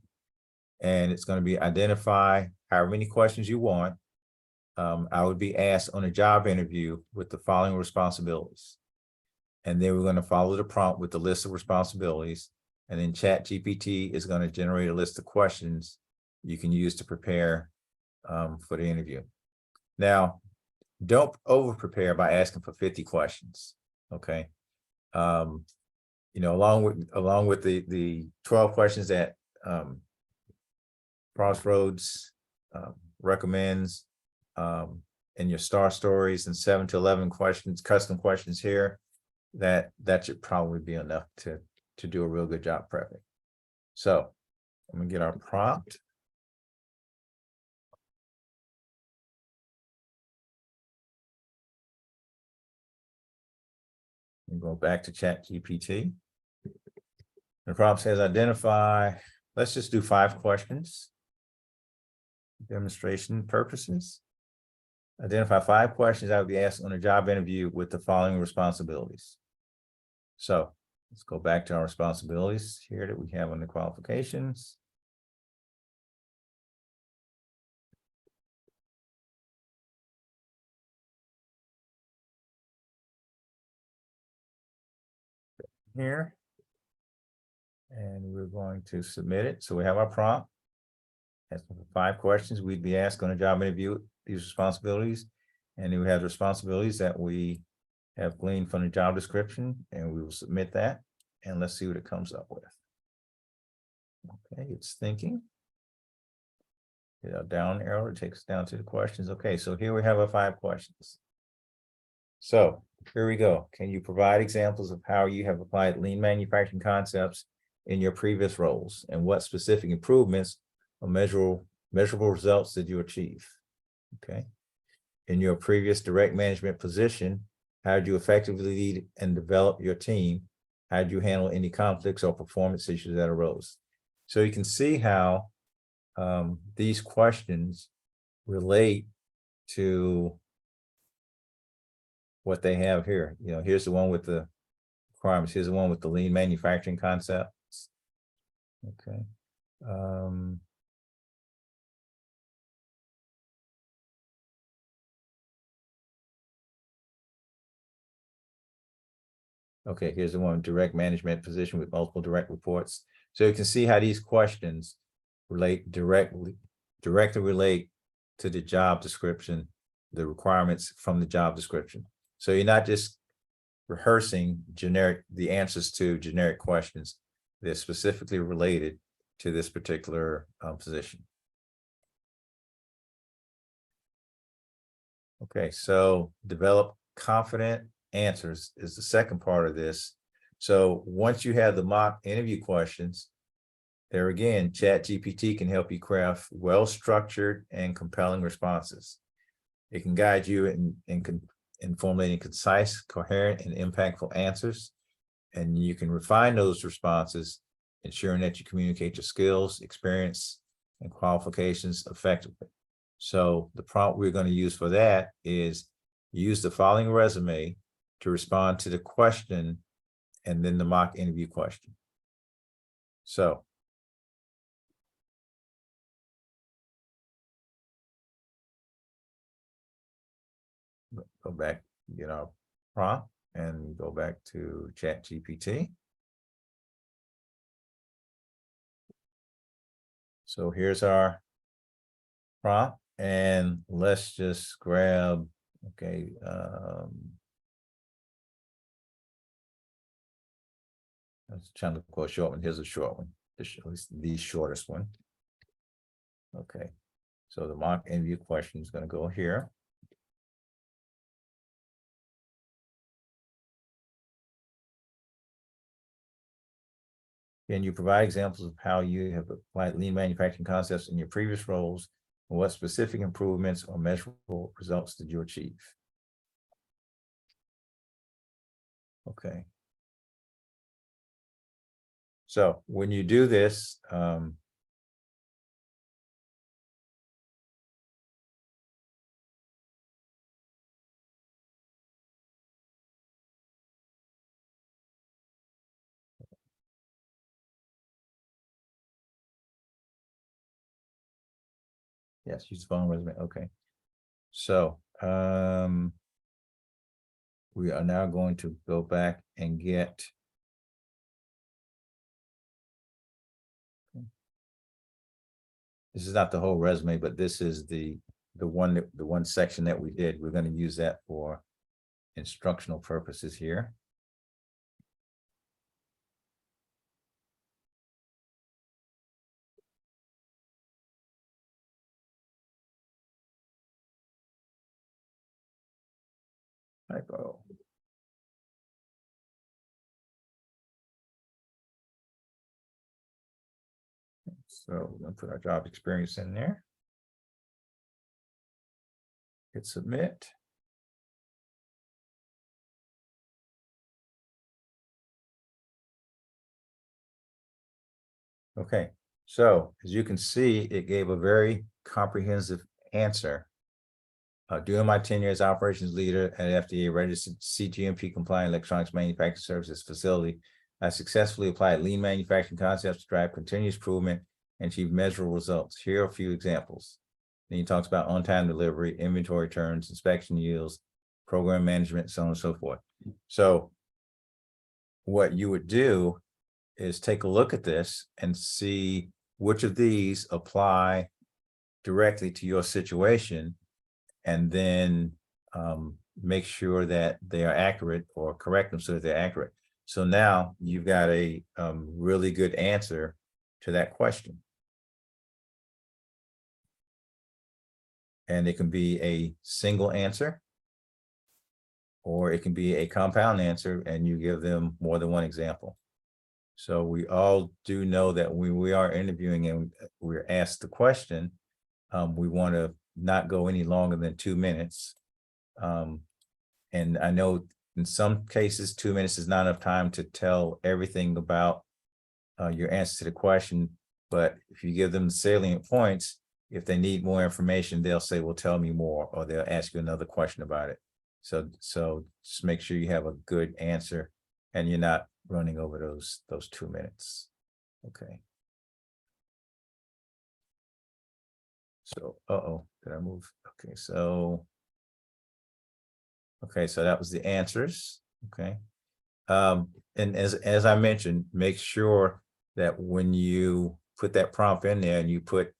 and it's going to be identify however many questions you want. I would be asked on a job interview with the following responsibilities. And then we're going to follow the prompt with the list of responsibilities. And then ChatGPT is going to generate a list of questions you can use to prepare for the interview. Now, don't over prepare by asking for 50 questions. Okay. You know, along with the 12 questions that Crossroads recommends, and your star stories, and 7 to 11 questions, custom questions here, that should probably be enough to do a real good job prepping. So I'm gonna get our prompt. And go back to ChatGPT. The prompt says identify, let's just do 5 questions. Demonstration purposes. Identify 5 questions I would be asked on a job interview with the following responsibilities. So let's go back to our responsibilities here that we have on the qualifications. Here. And we're going to submit it. So we have our prompt. That's 5 questions we'd be asked on a job interview, these responsibilities. And then we have the responsibilities that we have gleaned from the job description, and we will submit that. And let's see what it comes up with. Okay, it's thinking. Hit a down arrow, it takes us down to the questions. Okay, so here we have our 5 questions. So here we go. Can you provide examples of how you have applied lean manufacturing concepts in your previous roles, and what specific improvements or measurable results did you achieve? Okay. In your previous direct management position, how did you effectively lead and develop your team? How did you handle any conflicts or performance issues that arose? So you can see how these questions relate to what they have here. You know, here's the one with the requirements. Here's the one with the lean manufacturing concepts. Okay. Okay, here's the one, direct management position with multiple direct reports. So you can see how these questions directly relate to the job description, the requirements from the job description. So you're not just rehearsing the answers to generic questions. They're specifically related to this particular position. Okay, so develop confident answers is the second part of this. So once you have the mock interview questions, there again, ChatGPT can help you craft well-structured and compelling responses. It can guide you in formulating concise, coherent, and impactful answers. And you can refine those responses, ensuring that you communicate your skills, experience, and qualifications effectively. So the prompt we're going to use for that is use the following resume to respond to the question and then the mock interview question. So go back, get our prompt and go back to ChatGPT. So here's our prompt, and let's just grab, okay, I was trying to go a short one. Here's a short one, the shortest one. Okay, so the mock interview question is going to go here. Can you provide examples of how you have applied lean manufacturing concepts in your previous roles, and what specific improvements or measurable results did you achieve? Okay. So when you do this, yes, use the phone resume. Okay. So we are now going to go back and get this is not the whole resume, but this is the one section that we did. We're going to use that for instructional purposes here. Typo. So we're going to put our job experience in there. Hit submit. Okay, so as you can see, it gave a very comprehensive answer. During my tenure as operations leader at FDA registered CGMP compliant electronics manufacturing services facility, I successfully applied lean manufacturing concepts to drive continuous improvement and achieve measurable results. Here are a few examples. Then he talks about on-time delivery, inventory turns, inspection yields, program management, so on and so forth. So what you would do is take a look at this and see which of these apply directly to your situation, and then make sure that they are accurate or correct them so that they're accurate. So now you've got a really good answer to that question. And it can be a single answer, or it can be a compound answer, and you give them more than one example. So we all do know that when we are interviewing and we're asked the question, we want to not go any longer than 2 minutes. And I know in some cases, 2 minutes is not enough time to tell everything about your answer to the question. But if you give them the salient points, if they need more information, they'll say, well, tell me more, or they'll ask you another question about it. So just make sure you have a good answer and you're not running over those 2 minutes. Okay. So, did I move? Okay, so that was the answers. Okay. And as I mentioned, make sure that when you put that prompt in there and you put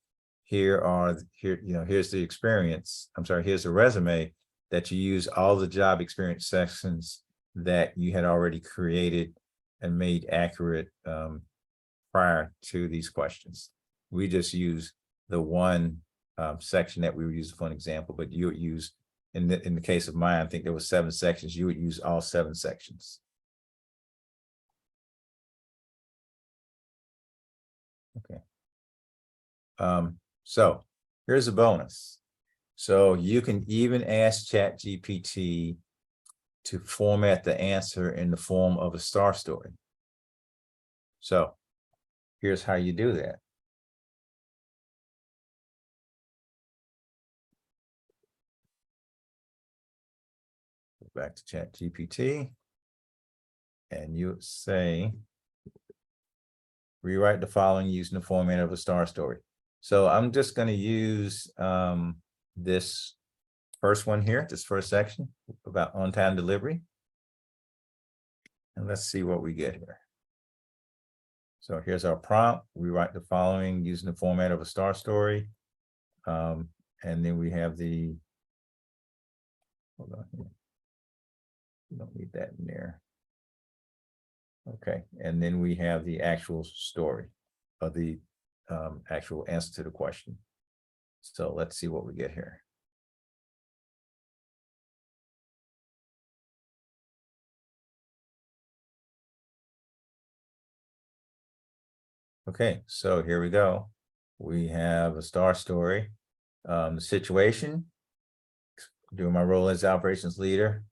here's the experience, here's the resume, that you use all the job experience sections that you had already created and made accurate prior to these questions. We just use the one section that we were using for an example, but you would use, in the case of mine, I think there was 7 sections, you would use all 7 sections. Okay. So here's a bonus. So you can even ask ChatGPT to format the answer in the form of a star story. So here's how you do that. Go back to ChatGPT, and you say, rewrite the following using the format of a star story. So I'm just going to use this first one here, this first section about on-time delivery. And let's see what we get here. So here's our prompt. We write the following using the format of a star story. And then we have the, hold on here. We don't need that in there. Okay, and then we have the actual story of the actual answer to the question. So let's see what we get here. Okay, so here we go. We have a star story. The situation, doing my role as operations leader,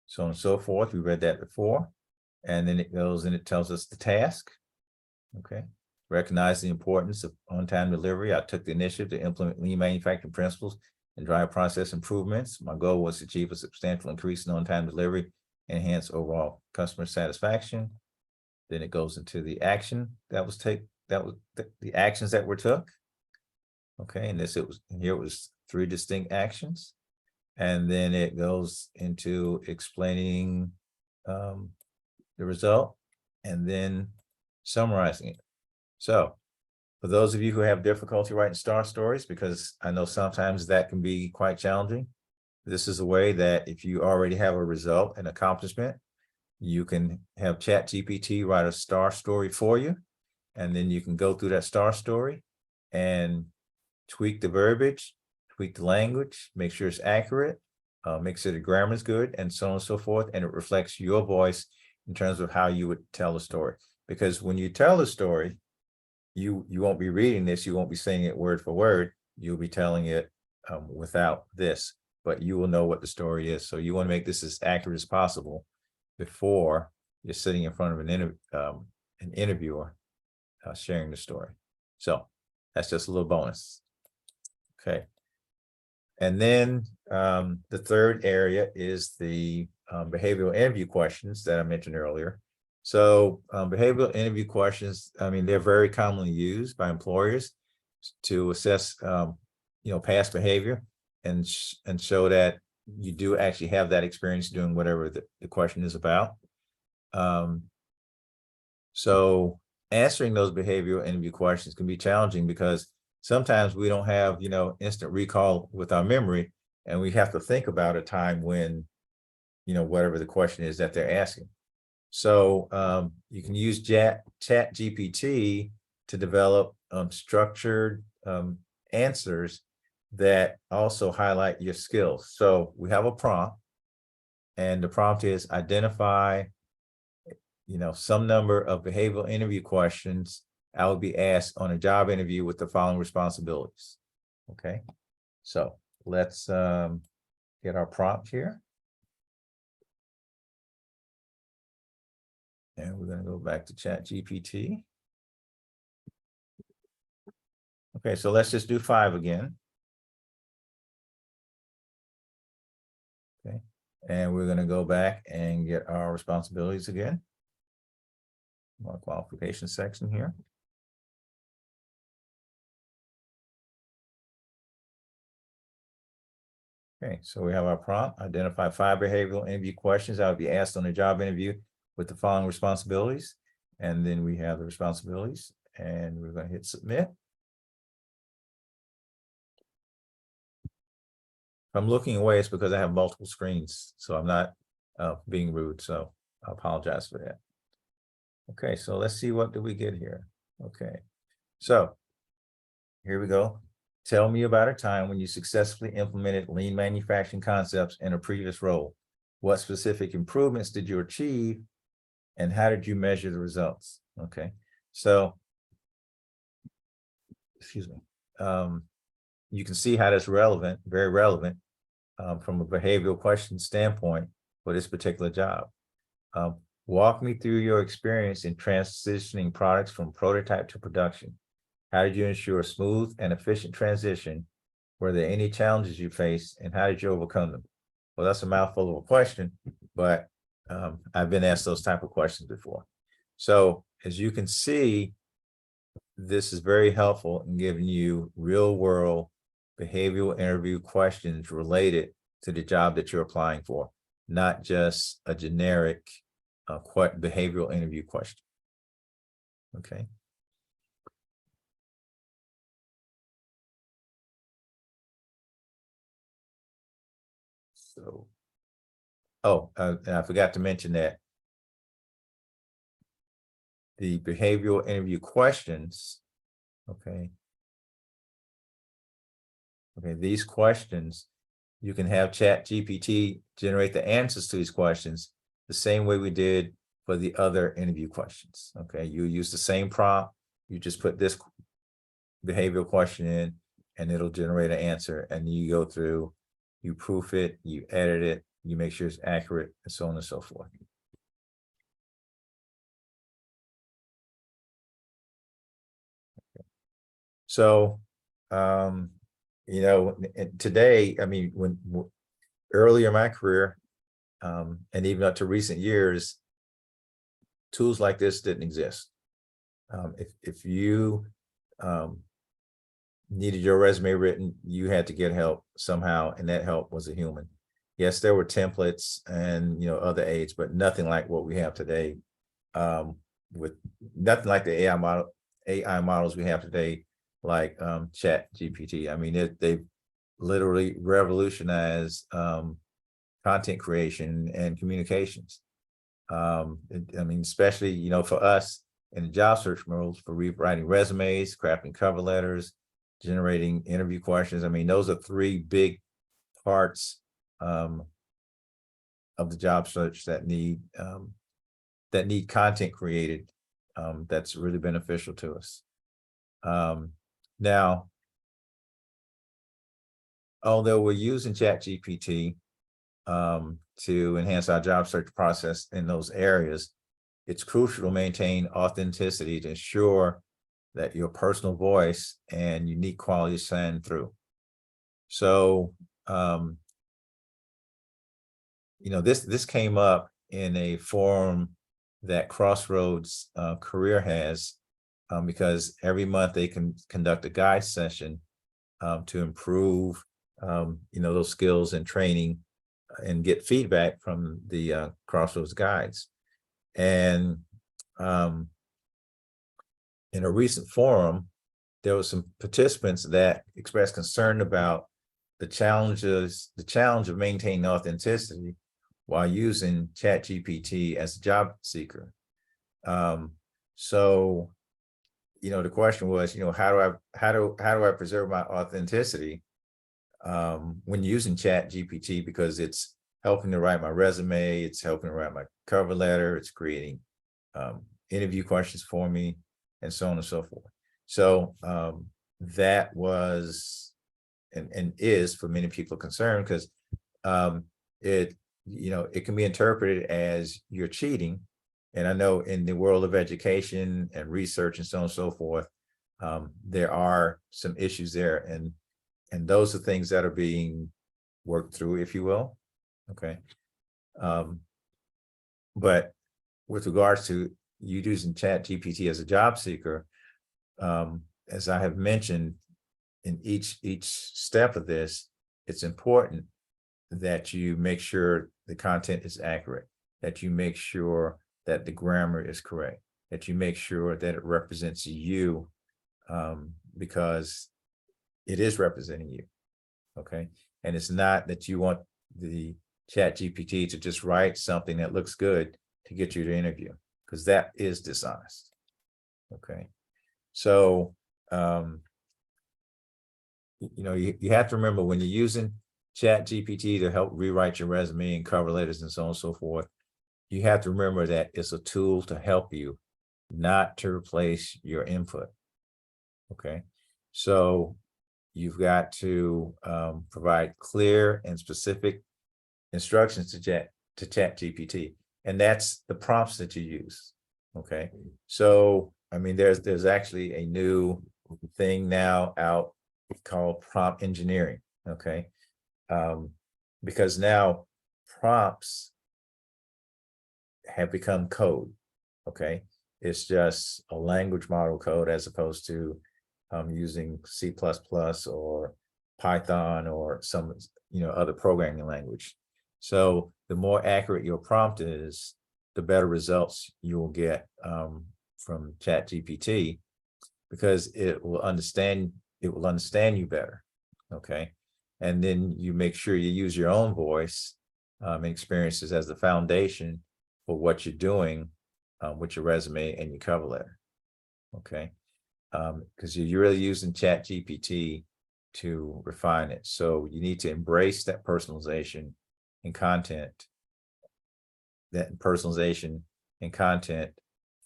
so on and so forth. We read that before. And then it goes and it tells us the task. Okay. Recognize the importance of on-time delivery. I took the initiative to implement lean manufacturing principles and drive process improvements. My goal was to achieve a substantial increase in on-time delivery, enhance overall customer satisfaction. Then it goes into the action that was the actions that were took. Okay, and here it was 3 distinct actions. And then it goes into explaining the result and then summarizing it. So for those of you who have difficulty writing star stories, because I know sometimes that can be quite challenging, this is a way that if you already have a result, an accomplishment, you can have ChatGPT write a star story for you. And then you can go through that star story and tweak the verbiage, tweak the language, make sure it's accurate, make sure the grammar is good, and so on and so forth. And it reflects your voice in terms of how you would tell a story. Because when you tell a story, you won't be reading this, you won't be saying it word for word, you'll be telling it without this, but you will know what the story is. So you want to make this as accurate as possible before you're sitting in front of an interviewer sharing the story. So that's just a little bonus. Okay. And then the third area is the behavioral interview questions that I mentioned earlier. So behavioral interview questions, I mean, they're very commonly used by employers to assess, past behavior and show that you do actually have that experience doing whatever the question is about. So answering those behavioral interview questions can be challenging because sometimes we don't have, instant recall with our memory, and we have to think about a time when, whatever the question is that they're asking. So you can use Chat GPT to develop structured answers that also highlight your skills. So we have a prompt, and the prompt is identify, some number of behavioral interview questions I would be asked on a job interview with the following responsibilities. Okay, so let's get our prompt here. And we're going to go back to Chat GPT. Okay, so let's just do 5 again. Okay, and we're going to go back and get our responsibilities again. Our qualification section here. Okay, so we have our prompt, identify 5 behavioral interview questions I would be asked on a job interview with the following responsibilities. And then we have the responsibilities, and we're going to hit submit. If I'm looking away, it's because I have multiple screens, so I'm not being rude, so I apologize for that. Okay, so let's see, what do we get here? Okay, so here we go. Tell me about a time when you successfully implemented lean manufacturing concepts in a previous role. What specific improvements did you achieve, and how did you measure the results? Okay, so, excuse me. You can see how that's relevant, very relevant, from a behavioral question standpoint for this particular job. Walk me through your experience in transitioning products from prototype to production. How did you ensure a smooth and efficient transition? Were there any challenges you faced, and how did you overcome them? Well, that's a mouthful of a question, but I've been asked those type of questions before. So as you can see, this is very helpful in giving you real world behavioral interview questions related to the job that you're applying for, not just a generic behavioral interview question. Okay. So, and I forgot to mention that the behavioral interview questions, okay, these questions, you can have Chat GPT generate the answers to these questions the same way we did for the other interview questions. Okay, you use the same prompt, you just put this behavioral question in, and it'll generate an answer, and you go through, you proof it, you edit it, you make sure it's accurate, and so on and so forth. So, today, I mean, when earlier in my career, and even up to recent years, tools like this didn't exist. If you needed your resume written, you had to get help somehow, and that help was a human. Yes, there were templates and other aids, but nothing like what we have today. With nothing like the AI models we have today, like Chat GPT. I mean, they've literally revolutionized content creation and communications. I mean, especially for us in the job search world, for rewriting resumes, crafting cover letters, generating interview questions. I mean, those are 3 big parts of the job search that need content created that's really beneficial to us. Now, although we're using Chat GPT to enhance our job search process in those areas, it's crucial to maintain authenticity to ensure that your personal voice and unique qualities shine through. So, this came up in a forum that Crossroads career has, because every month they can conduct a guide session to improve, those skills and training, and get feedback from the Crossroads guides. And in a recent forum, there were some participants that expressed concern about the challenge of maintaining authenticity while using ChatGPT as a job seeker. So, the question was, how do I preserve my authenticity when using ChatGPT, because it's helping to write my resume, it's helping to write my cover letter, it's creating interview questions for me, and so on and so forth. So that was and is for many people concerned, because it can be interpreted as you're cheating. And I know in the world of education and research and so on and so forth, there are some issues there, and those are things that are being worked through, if you will. Okay. But with regards to you using ChatGPT as a job seeker, as I have mentioned, in each step of this, it's important that you make sure the content is accurate, that you make sure that the grammar is correct, that you make sure that it represents you, because it is representing you. Okay. And it's not that you want the ChatGPT to just write something that looks good to get you to interview, because that is dishonest. Okay. So, you have to remember, when you're using ChatGPT to help rewrite your resume and cover letters and so on and so forth, you have to remember that it's a tool to help you, not to replace your input. Okay. So you've got to provide clear and specific instructions to ChatGPT, and that's the prompts that you use. Okay. So, I mean, there's actually a new thing now out called prompt engineering. Okay. Because now prompts have become code. Okay. It's just a language model code, as opposed to using C++ or Python or some other programming language. So the more accurate your prompt is, the better results you will get from ChatGPT, because it will understand you better. Okay. And then you make sure you use your own voice and experiences as the foundation for what you're doing with your resume and your cover letter. Okay. Because you're really using ChatGPT to refine it. So you need to embrace that personalization and content,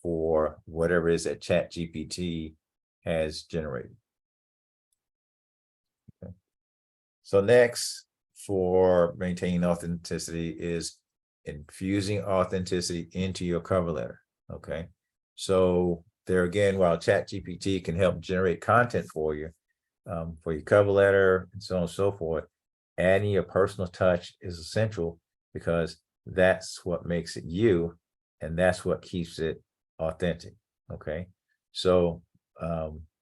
for whatever it is that ChatGPT has generated. Okay. So next, for maintaining authenticity, is infusing authenticity into your cover letter. Okay. So there again, while ChatGPT can help generate content for you, for your cover letter and so on and so forth, adding your personal touch is essential, because that's what makes it you, and that's what keeps it authentic. Okay. So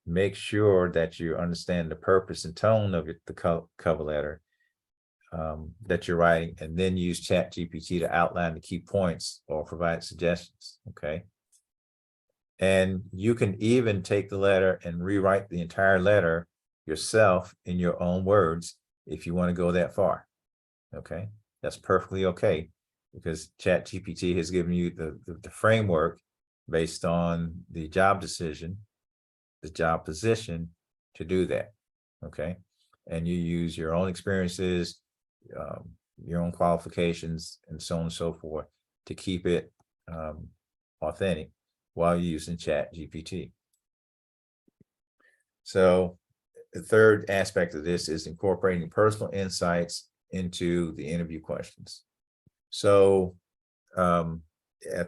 make sure that you understand the purpose and tone of the cover letter that you're writing, and then use ChatGPT to outline the key points or provide suggestions. Okay. And you can even take the letter and rewrite the entire letter yourself in your own words if you want to go that far. Okay. That's perfectly okay, because ChatGPT has given you the framework based on the job decision, the job position, to do that. Okay. And you use your own experiences, your own qualifications, and so on and so forth, to keep it authentic while you're using ChatGPT. So the third aspect of this is incorporating personal insights into the interview questions. So I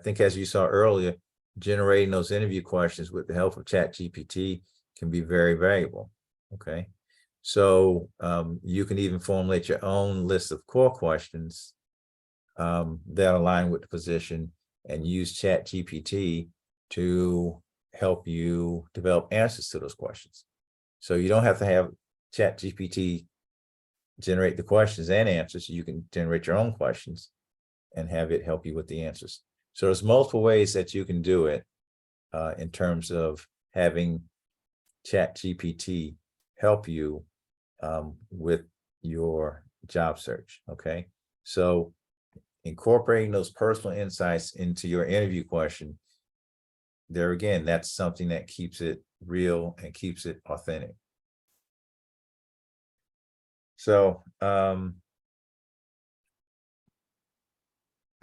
think, as you saw earlier, generating those interview questions with the help of ChatGPT can be very valuable. Okay. So you can even formulate your own list of core questions that align with the position, and use ChatGPT to help you develop answers to those questions. So you don't have to have ChatGPT generate the questions and answers. You can generate your own questions and have it help you with the answers. So there's multiple ways that you can do it in terms of having ChatGPT help you with your job search. Okay, so incorporating those personal insights into your interview question, there again, that's something that keeps it real and keeps it authentic. So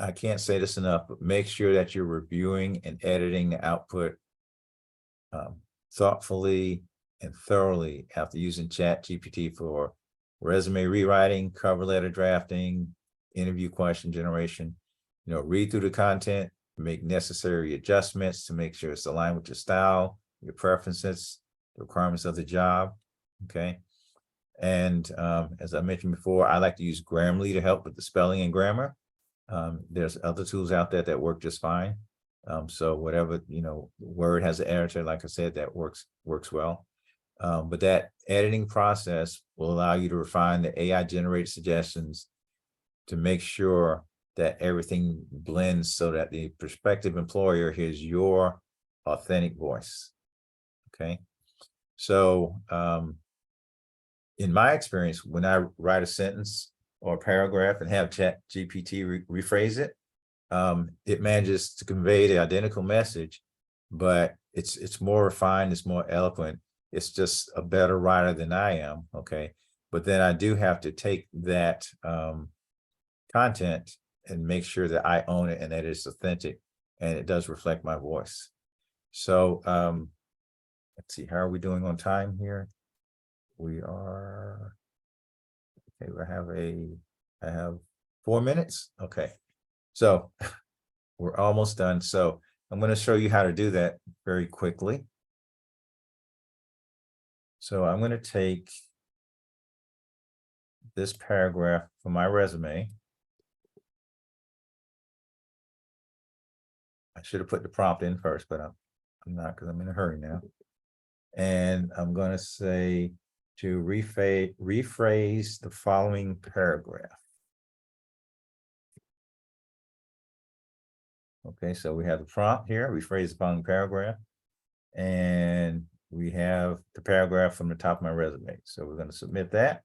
I can't say this enough, but make sure that you're reviewing and editing the output thoughtfully and thoroughly after using ChatGPT for resume rewriting, cover letter drafting, interview question generation. Read through the content, make necessary adjustments to make sure it's aligned with your style, your preferences, the requirements of the job. Okay. And as I mentioned before, I like to use Grammarly to help with the spelling and grammar. There's other tools out there that work just fine. So whatever, Word has an editor, like I said, that works well. But that editing process will allow you to refine the AI generated suggestions to make sure that everything blends so that the prospective employer hears your authentic voice. Okay. So in my experience, when I write a sentence or a paragraph and have ChatGPT rephrase it, it manages to convey the identical message, but it's more refined, it's more eloquent. It's just a better writer than I am. Okay. But then I do have to take that content and make sure that I own it and that it's authentic and it does reflect my voice. So let's see, how are we doing on time here? We are, okay, I have 4 minutes. Okay. So we're almost done. So I'm going to show you how to do that very quickly. So I'm going to take this paragraph from my resume. I should have put the prompt in first, but I'm not, because I'm in a hurry now. And I'm going to say to rephrase the following paragraph. Okay, so we have the prompt here, rephrase the following paragraph, and we have the paragraph from the top of my resume. So we're going to submit that.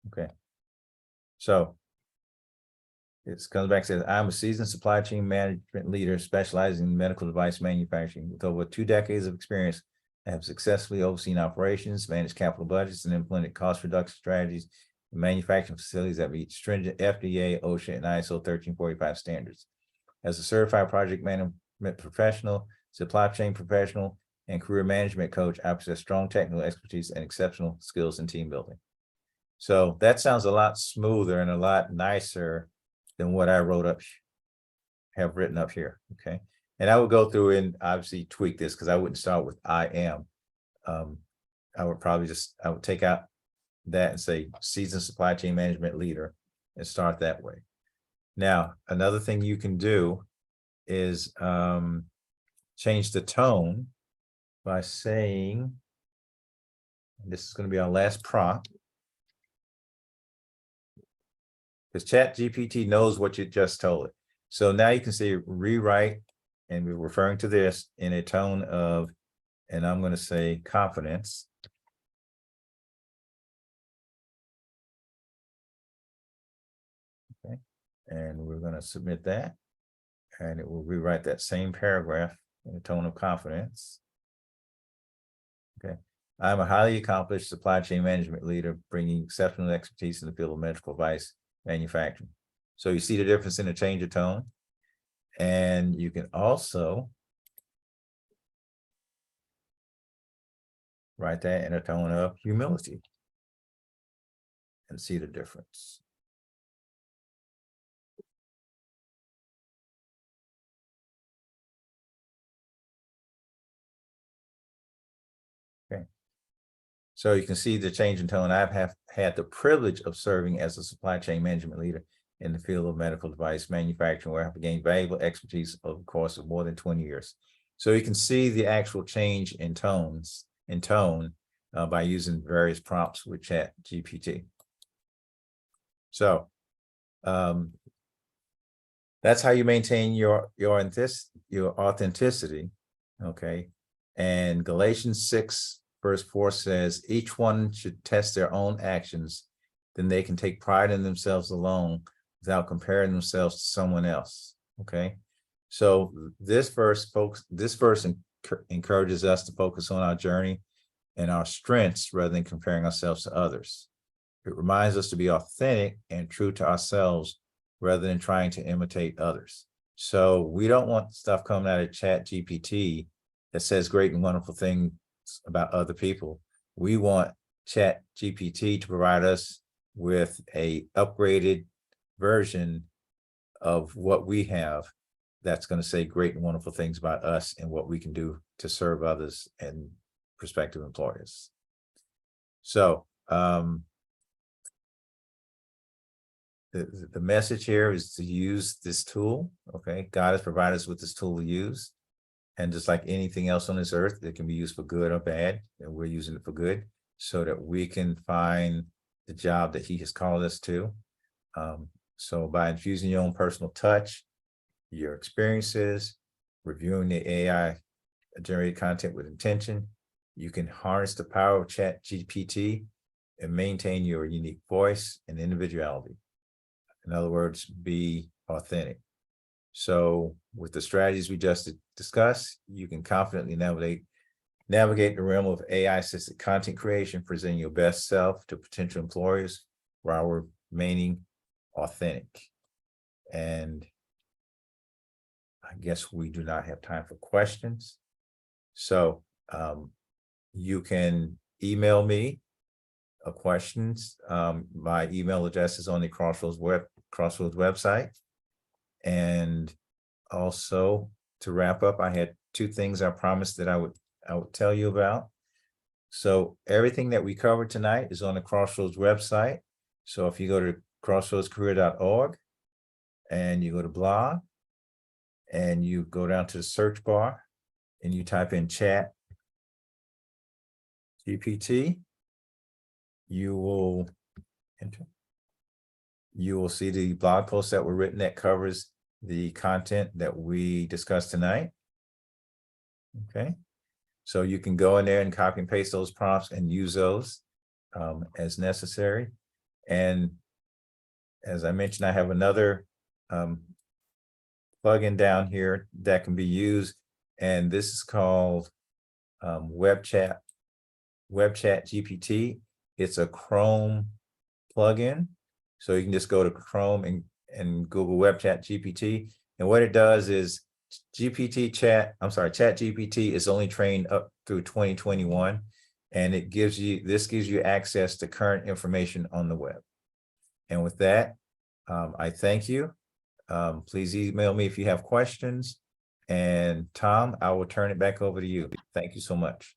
Okay, so it comes back and says, I'm a seasoned supply chain management leader specializing in medical device manufacturing. With over 2 decades of experience, I have successfully overseen operations, managed capital budgets, and implemented cost reduction strategies in manufacturing facilities that meet stringent FDA, OSHA, and ISO 1345 standards. As a certified project management professional, supply chain professional, and career management coach, I possess strong technical expertise and exceptional skills in team building. So that sounds a lot smoother and a lot nicer than what I have written up here. Okay. And I would go through and obviously tweak this because I wouldn't start with I am. I would probably I would take out that and say seasoned supply chain management leader and start that way. Now, another thing you can do is change the tone by saying, this is going to be our last prompt, because ChatGPT knows what you just told it. So now you can say rewrite, and we're referring to this in a tone of, and I'm going to say confidence. Okay, and we're going to submit that, and it will rewrite that same paragraph in a tone of confidence. Okay, I'm a highly accomplished supply chain management leader, bringing exceptional expertise in the field of medical device manufacturing. So you see the difference in the change of tone. And you can also write that in a tone of humility and see the difference. Okay. So you can see the change in tone. I have had the privilege of serving as a supply chain management leader in the field of medical device manufacturing, where I have gained valuable expertise over the course of more than 20 years. So you can see the actual change in tone by using various prompts with ChatGPT. So That's how you maintain your authenticity. Okay. And Galatians 6:4 says, each one should test their own actions, then they can take pride in themselves alone without comparing themselves to someone else. Okay. So this verse encourages us to focus on our journey and our strengths rather than comparing ourselves to others. It reminds us to be authentic and true to ourselves rather than trying to imitate others. So we don't want stuff coming out of ChatGPT that says great and wonderful things about other people. We want ChatGPT to provide us with a upgraded version of what we have that's going to say great and wonderful things about us and what we can do to serve others and prospective employers. So the message here is to use this tool. Okay, God has provided us with this tool to use, and just like anything else on this earth, it can be used for good or bad, and we're using it for good so that we can find the job that He has called us to. So by infusing your own personal touch, your experiences, reviewing the AI generated content with intention, you can harness the power of ChatGPT and maintain your unique voice and individuality. In other words, be authentic. So with the strategies we just discussed, you can confidently navigate the realm of AI-assisted content creation, presenting your best self to potential employers while remaining authentic. And I guess we do not have time for questions. So you can email me questions. My email address is on the Crossroads website. And also, to wrap up, I had two things I promised that I would tell you about. So everything that we covered tonight is on the Crossroads website. So if you go to crossroadscareer.org and you go to blog and you go down to the search bar and you type in chat GPT, you will see the blog post that were written that covers the content that we discussed tonight. Okay, so you can go in there and copy and paste those prompts and use those as necessary. And as I mentioned, I have another plugin down here that can be used, and this is called WebChat GPT. It's a Chrome plugin, so you can just go to Chrome and Google WebChat GPT, and what it does is Chat GPT is only trained up through 2021, and this gives you access to current information on the web. And with that, I thank you. Please email me if you have questions. And Tom, I will turn it back over to you. Thank you so much.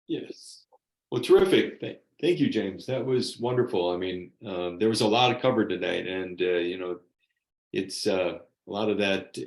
Yes. Well, terrific. Thank you, James. That was wonderful. I mean, there was a lot covered tonight, and it's a lot of that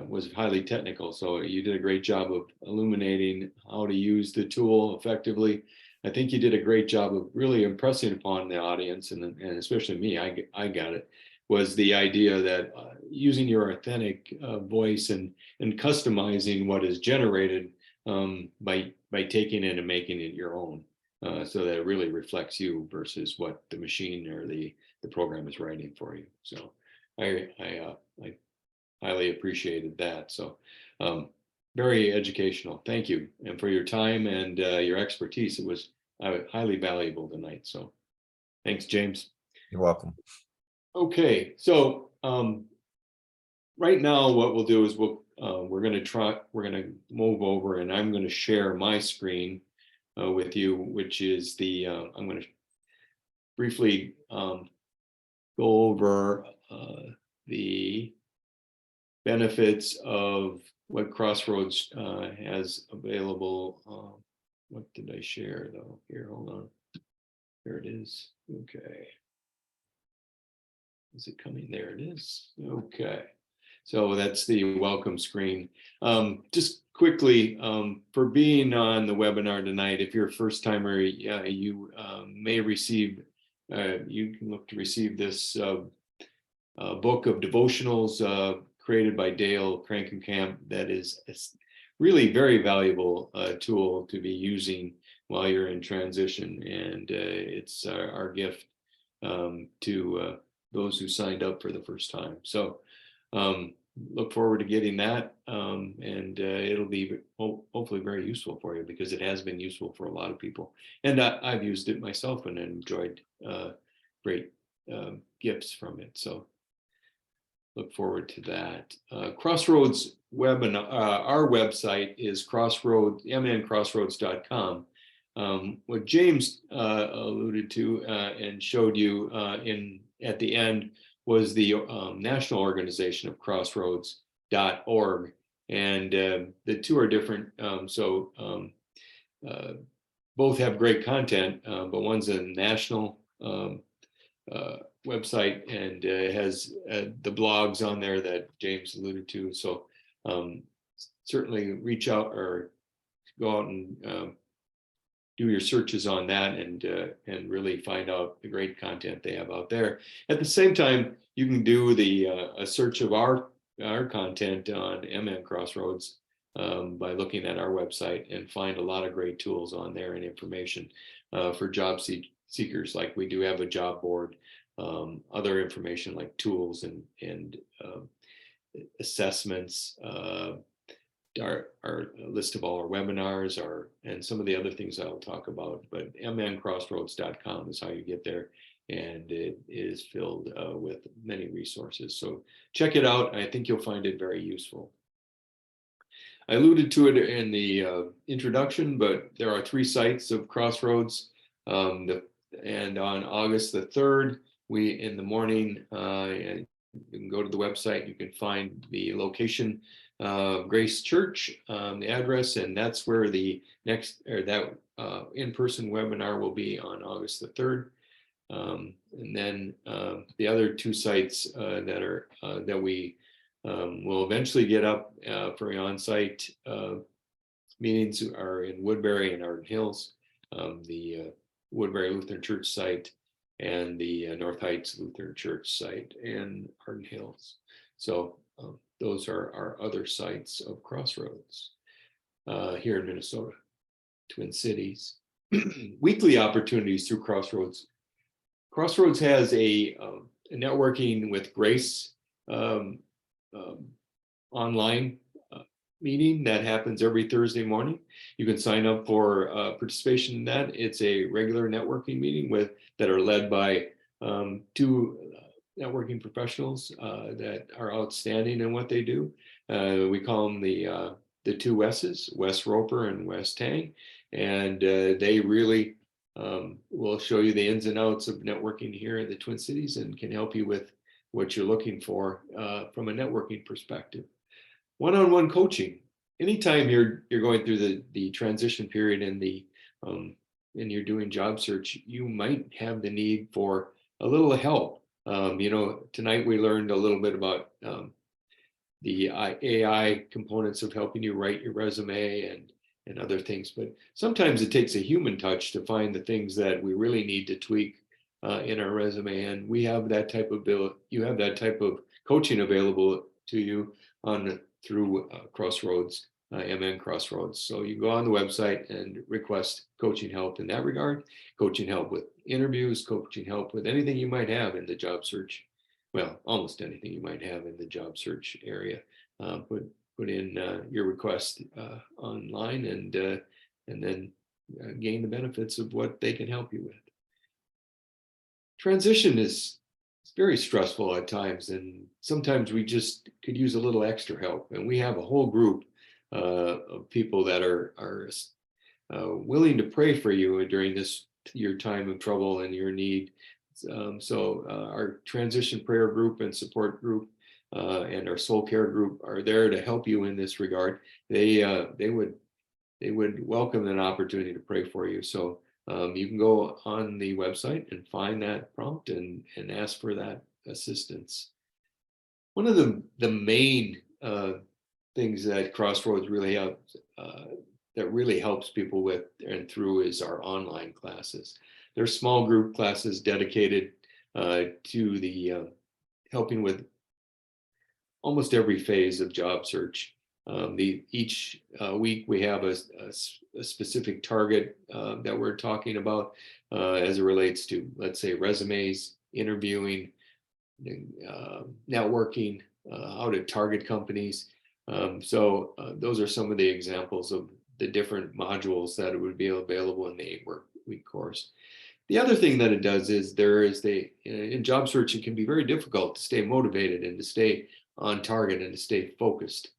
was highly technical. So you did a great job of illuminating how to use the tool effectively. I think you did a great job of really impressing upon the audience, and especially me. I got it. Was the idea that using your authentic voice and customizing what is generated by taking it and making it your own, so that it really reflects you versus what the machine or the program is writing for you. So I highly appreciated that. So very educational. Thank you, and for your time and your expertise. It was highly valuable tonight. So thanks, James. You're welcome. Okay, so right now what we'll do is we're going to move over, and I'm going to share my screen with you, which is I'm going to briefly go over the benefits of what Crossroads has available. What did I share though? Here, hold on. Here it is. Okay. Is it coming? There it is. Okay. So that's the welcome screen. Just quickly, for being on the webinar tonight, if you're a first timer, you may receive, you can look to receive this book of devotionals created by Dale Crankenkamp that is really very valuable tool to be using while you're in transition, and it's our gift to those who signed up for the first time. So look forward to getting that, and it'll be hopefully very useful for you, because it has been useful for a lot of people, and I've used it myself and enjoyed great gifts from it. So look forward to that. Crossroads webinar, our website is mncrossroads.com. What James alluded to and showed you at the end was the national organization of crossroads.org, and the two are different. Both have great content, but one's a national website and has the blogs on there that James alluded to. So certainly reach out or go out and do your searches on that, and really find out the great content they have out there. At the same time, you can do a search of our content on MN Crossroads by looking at our website, and find a lot of great tools on there and information for job seekers. Like we do have a job board, other information like tools and assessments, our list of all our webinars, and some of the other things I'll talk about. But mncrossroads.com is how you get there, and it is filled with many resources. So check it out. I think you'll find it very useful. I alluded to it in the introduction, but there are 3 sites of Crossroads, and on August the 3rd, in the morning, you can go to the website, you can find the location, Grace Church, the address, and that's where the next, or that in-person webinar will be on August the 3rd. And then the other 2 sites that we will eventually get up for on-site meetings are in Woodbury and Arden Hills, the Woodbury Lutheran Church site, and the North Heights Lutheran Church site in Arden Hills. So those are our other sites of Crossroads here in Minnesota, Twin Cities. Weekly opportunities through Crossroads. Crossroads has a networking with Grace online meeting that happens every Thursday morning. You can sign up for participation in that. It's a regular networking meeting that are led by 2 networking professionals that are outstanding in what they do. We call them the 2 Wes's, Wes Roper and Wes Tang, and they really will show you the ins and outs of networking here in the Twin Cities, and can help you with what you're looking for from a networking perspective. One-on-one coaching. Anytime you're going through the transition period and you're doing job search, you might have the need for a little help. Tonight we learned a little bit about the AI components of helping you write your resume and other things, but sometimes it takes a human touch to find the things that we really need to tweak in our resume, and we have that type of you have that type of coaching available to you through Crossroads, MN Crossroads. So you go on the website and request coaching help in that regard, coaching help with interviews, coaching help with anything you might have in the job search. Well, almost anything you might have in the job search area. Put in your request online, and then gain the benefits of what they can help you with. Transition is very stressful at times, and sometimes we just could use a little extra help. And we have a whole group of people that are willing to pray for you during your time of trouble and your need. So our transition prayer group and support group and our soul care group are there to help you in this regard. They would welcome an opportunity to pray for you. So you can go on the website and find that prompt and ask for that assistance. One of the main things that Crossroads really helps people with and through is our online classes. They're small group classes dedicated to the helping with almost every phase of job search. Each week we have a specific target that we're talking about as it relates to, let's say, resumes, interviewing, networking, how to target companies. So those are some of the examples of the different modules that would be available in the 8-week course. The other thing that it does is in job search, it can be very difficult to stay motivated and to stay on target and to stay focused.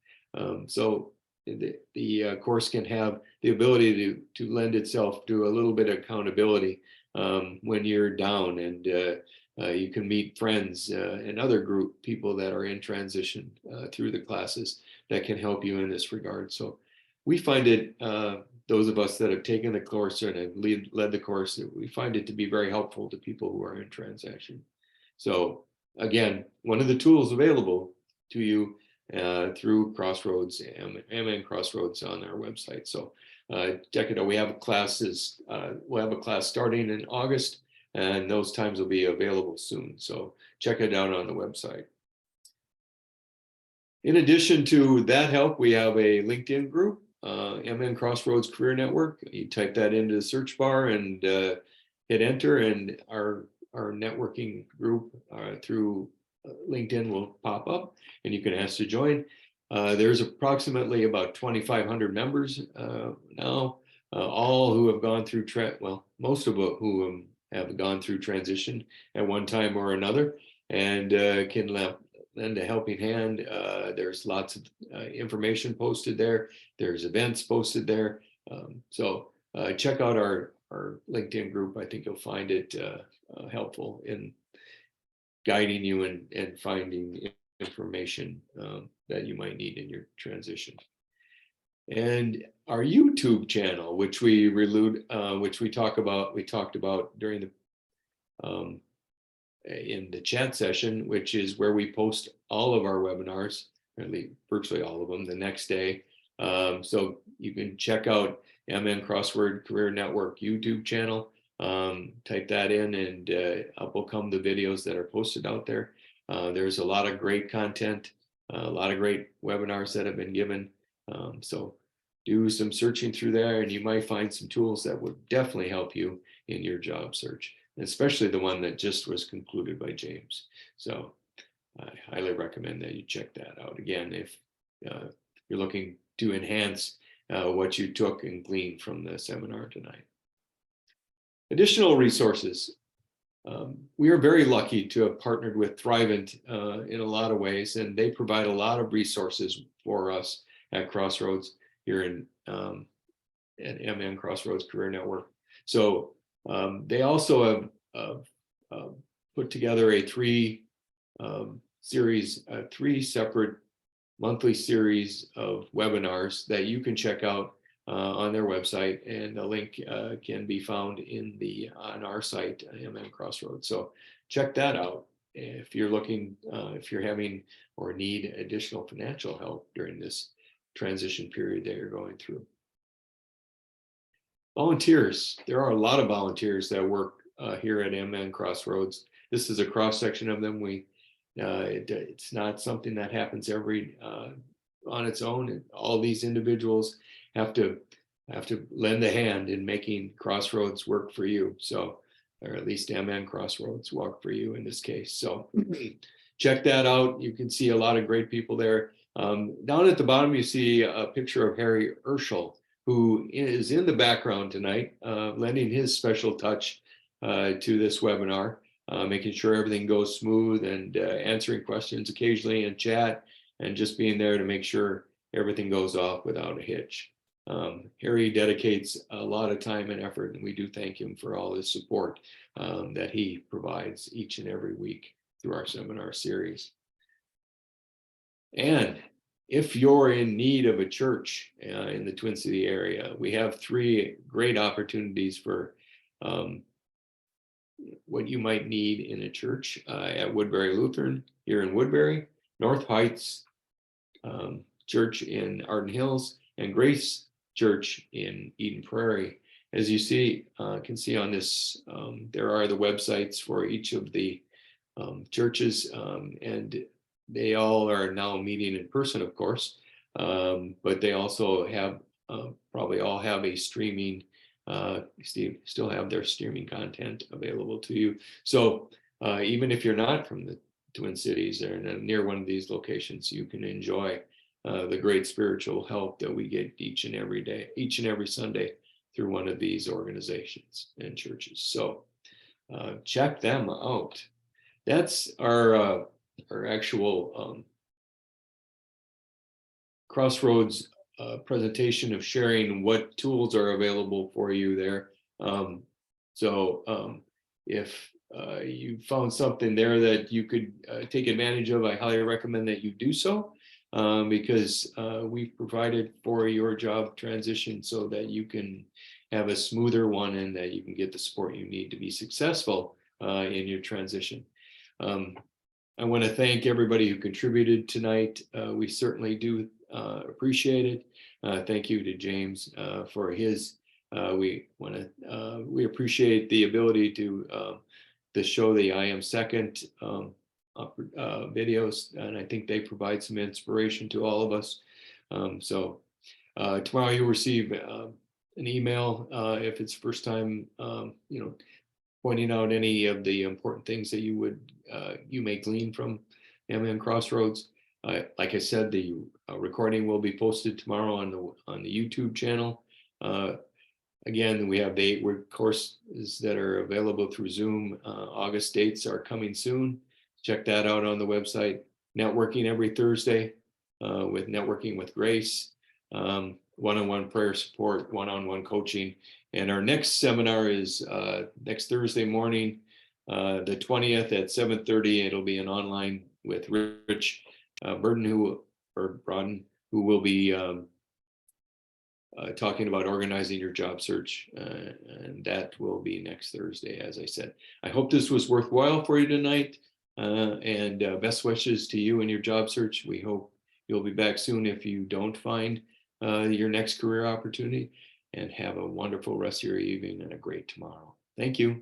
So the course can have the ability to lend itself to a little bit of accountability when you're down, and you can meet friends and other group people that are in transition through the classes that can help you in this regard. So we find it, those of us that have taken the course and have led the course, we find it to be very helpful to people who are in transition. So again, one of the tools available to you through Crossroads, MN Crossroads on our website. So check it out. We have classes, we'll have a class starting in August, and those times will be available soon. So check it out on the website. In addition to that help, we have a LinkedIn group, MN Crossroads Career Network. You type that into the search bar and hit enter, and our networking group through LinkedIn will pop up, and you can ask to join. There's approximately about 2,500 members now, all who have gone through, most of who have gone through transition at one time or another, and can lend a helping hand. There's lots of information posted there. There's events posted there. So check out our LinkedIn group. I think you'll find it helpful in guiding you and finding information that you might need in your transition. And our YouTube channel, which we talked about during the in the chat session, which is where we post all of our webinars, virtually all of them, the next day. So you can check out MN Crossword Career Network YouTube channel. Type that in, and up will come the videos that are posted out there. There's a lot of great content, a lot of great webinars that have been given. So do some searching through there, and you might find some tools that would definitely help you in your job search, especially the one that just was concluded by James. So I highly recommend that you check that out. Again, if you're looking to enhance what you took and gleaned from the seminar tonight. Additional resources. We are very lucky to have partnered with Thrivent in a lot of ways, and they provide a lot of resources for us at Crossroads here at MN Crossroads Career Network. So they also have put together a three separate monthly series of webinars that you can check out on their website, and the link can be found on our site, MN Crossroads. So check that out if you're looking, if you're having or need additional financial help during this transition period that you're going through. Volunteers. There are a lot of volunteers that work here at MN Crossroads. This is a cross section of them. It's not something that happens on its own. All these individuals have to lend a hand in making Crossroads work for you. So, or at least MN Crossroads work for you in this case. So check that out. You can see a lot of great people there. Down at the bottom, you see a picture of 𝙈𝙖𝙭𝙭, who is in the background tonight, lending his special touch to this webinar, making sure everything goes smooth, and answering questions occasionally in chat, and just being there to make sure everything goes off without a hitch. Harry dedicates a lot of time and effort, and we do thank him for all his support that he provides each and every week through our seminar series. And if you're in need of a church in the Twin City area, we have 3 great opportunities for what you might need in a church at Woodbury Lutheran here in Woodbury, North Heights Church in Arden Hills, and Grace Church in Eden Prairie. As you can see on this, there are the websites for each of the churches, and they all are now meeting in person, of course, but they also have probably all have a streaming, still have their streaming content available to you. So even if you're not from the Twin Cities or near one of these locations, you can enjoy the great spiritual help that we get each and every day, each and every Sunday through one of these organizations and churches. So check them out. That's our actual Crossroads presentation of sharing what tools are available for you there. If you found something there that you could take advantage of, I highly recommend that you do so, because we've provided for your job transition so that you can have a smoother one and that you can get the support you need to be successful in your transition. I want to thank everybody who contributed tonight. We certainly do appreciate it. Thank you to James for his. We appreciate the ability to show the I Am Second videos, and I think they provide some inspiration to all of us. Tomorrow you'll receive an email if it's first time, pointing out any of the important things that you may glean from MM Crossroads. Like I said, the recording will be posted tomorrow on the YouTube channel. Again, we have the 8-week courses that are available through Zoom. August dates are coming soon. Check that out on the website. Networking every Thursday with Networking with Grace, one-on-one prayer support, one-on-one coaching. And our next seminar is next Thursday morning, the 20th at 7:30. It'll be an online with Rich Burden, who will be talking about organizing your job search, and that will be next Thursday, as I said. I hope this was worthwhile for you tonight, and best wishes to you and your job search. We hope you'll be back soon if you don't find your next career opportunity, and have a wonderful rest of your evening and a great tomorrow. Thank you.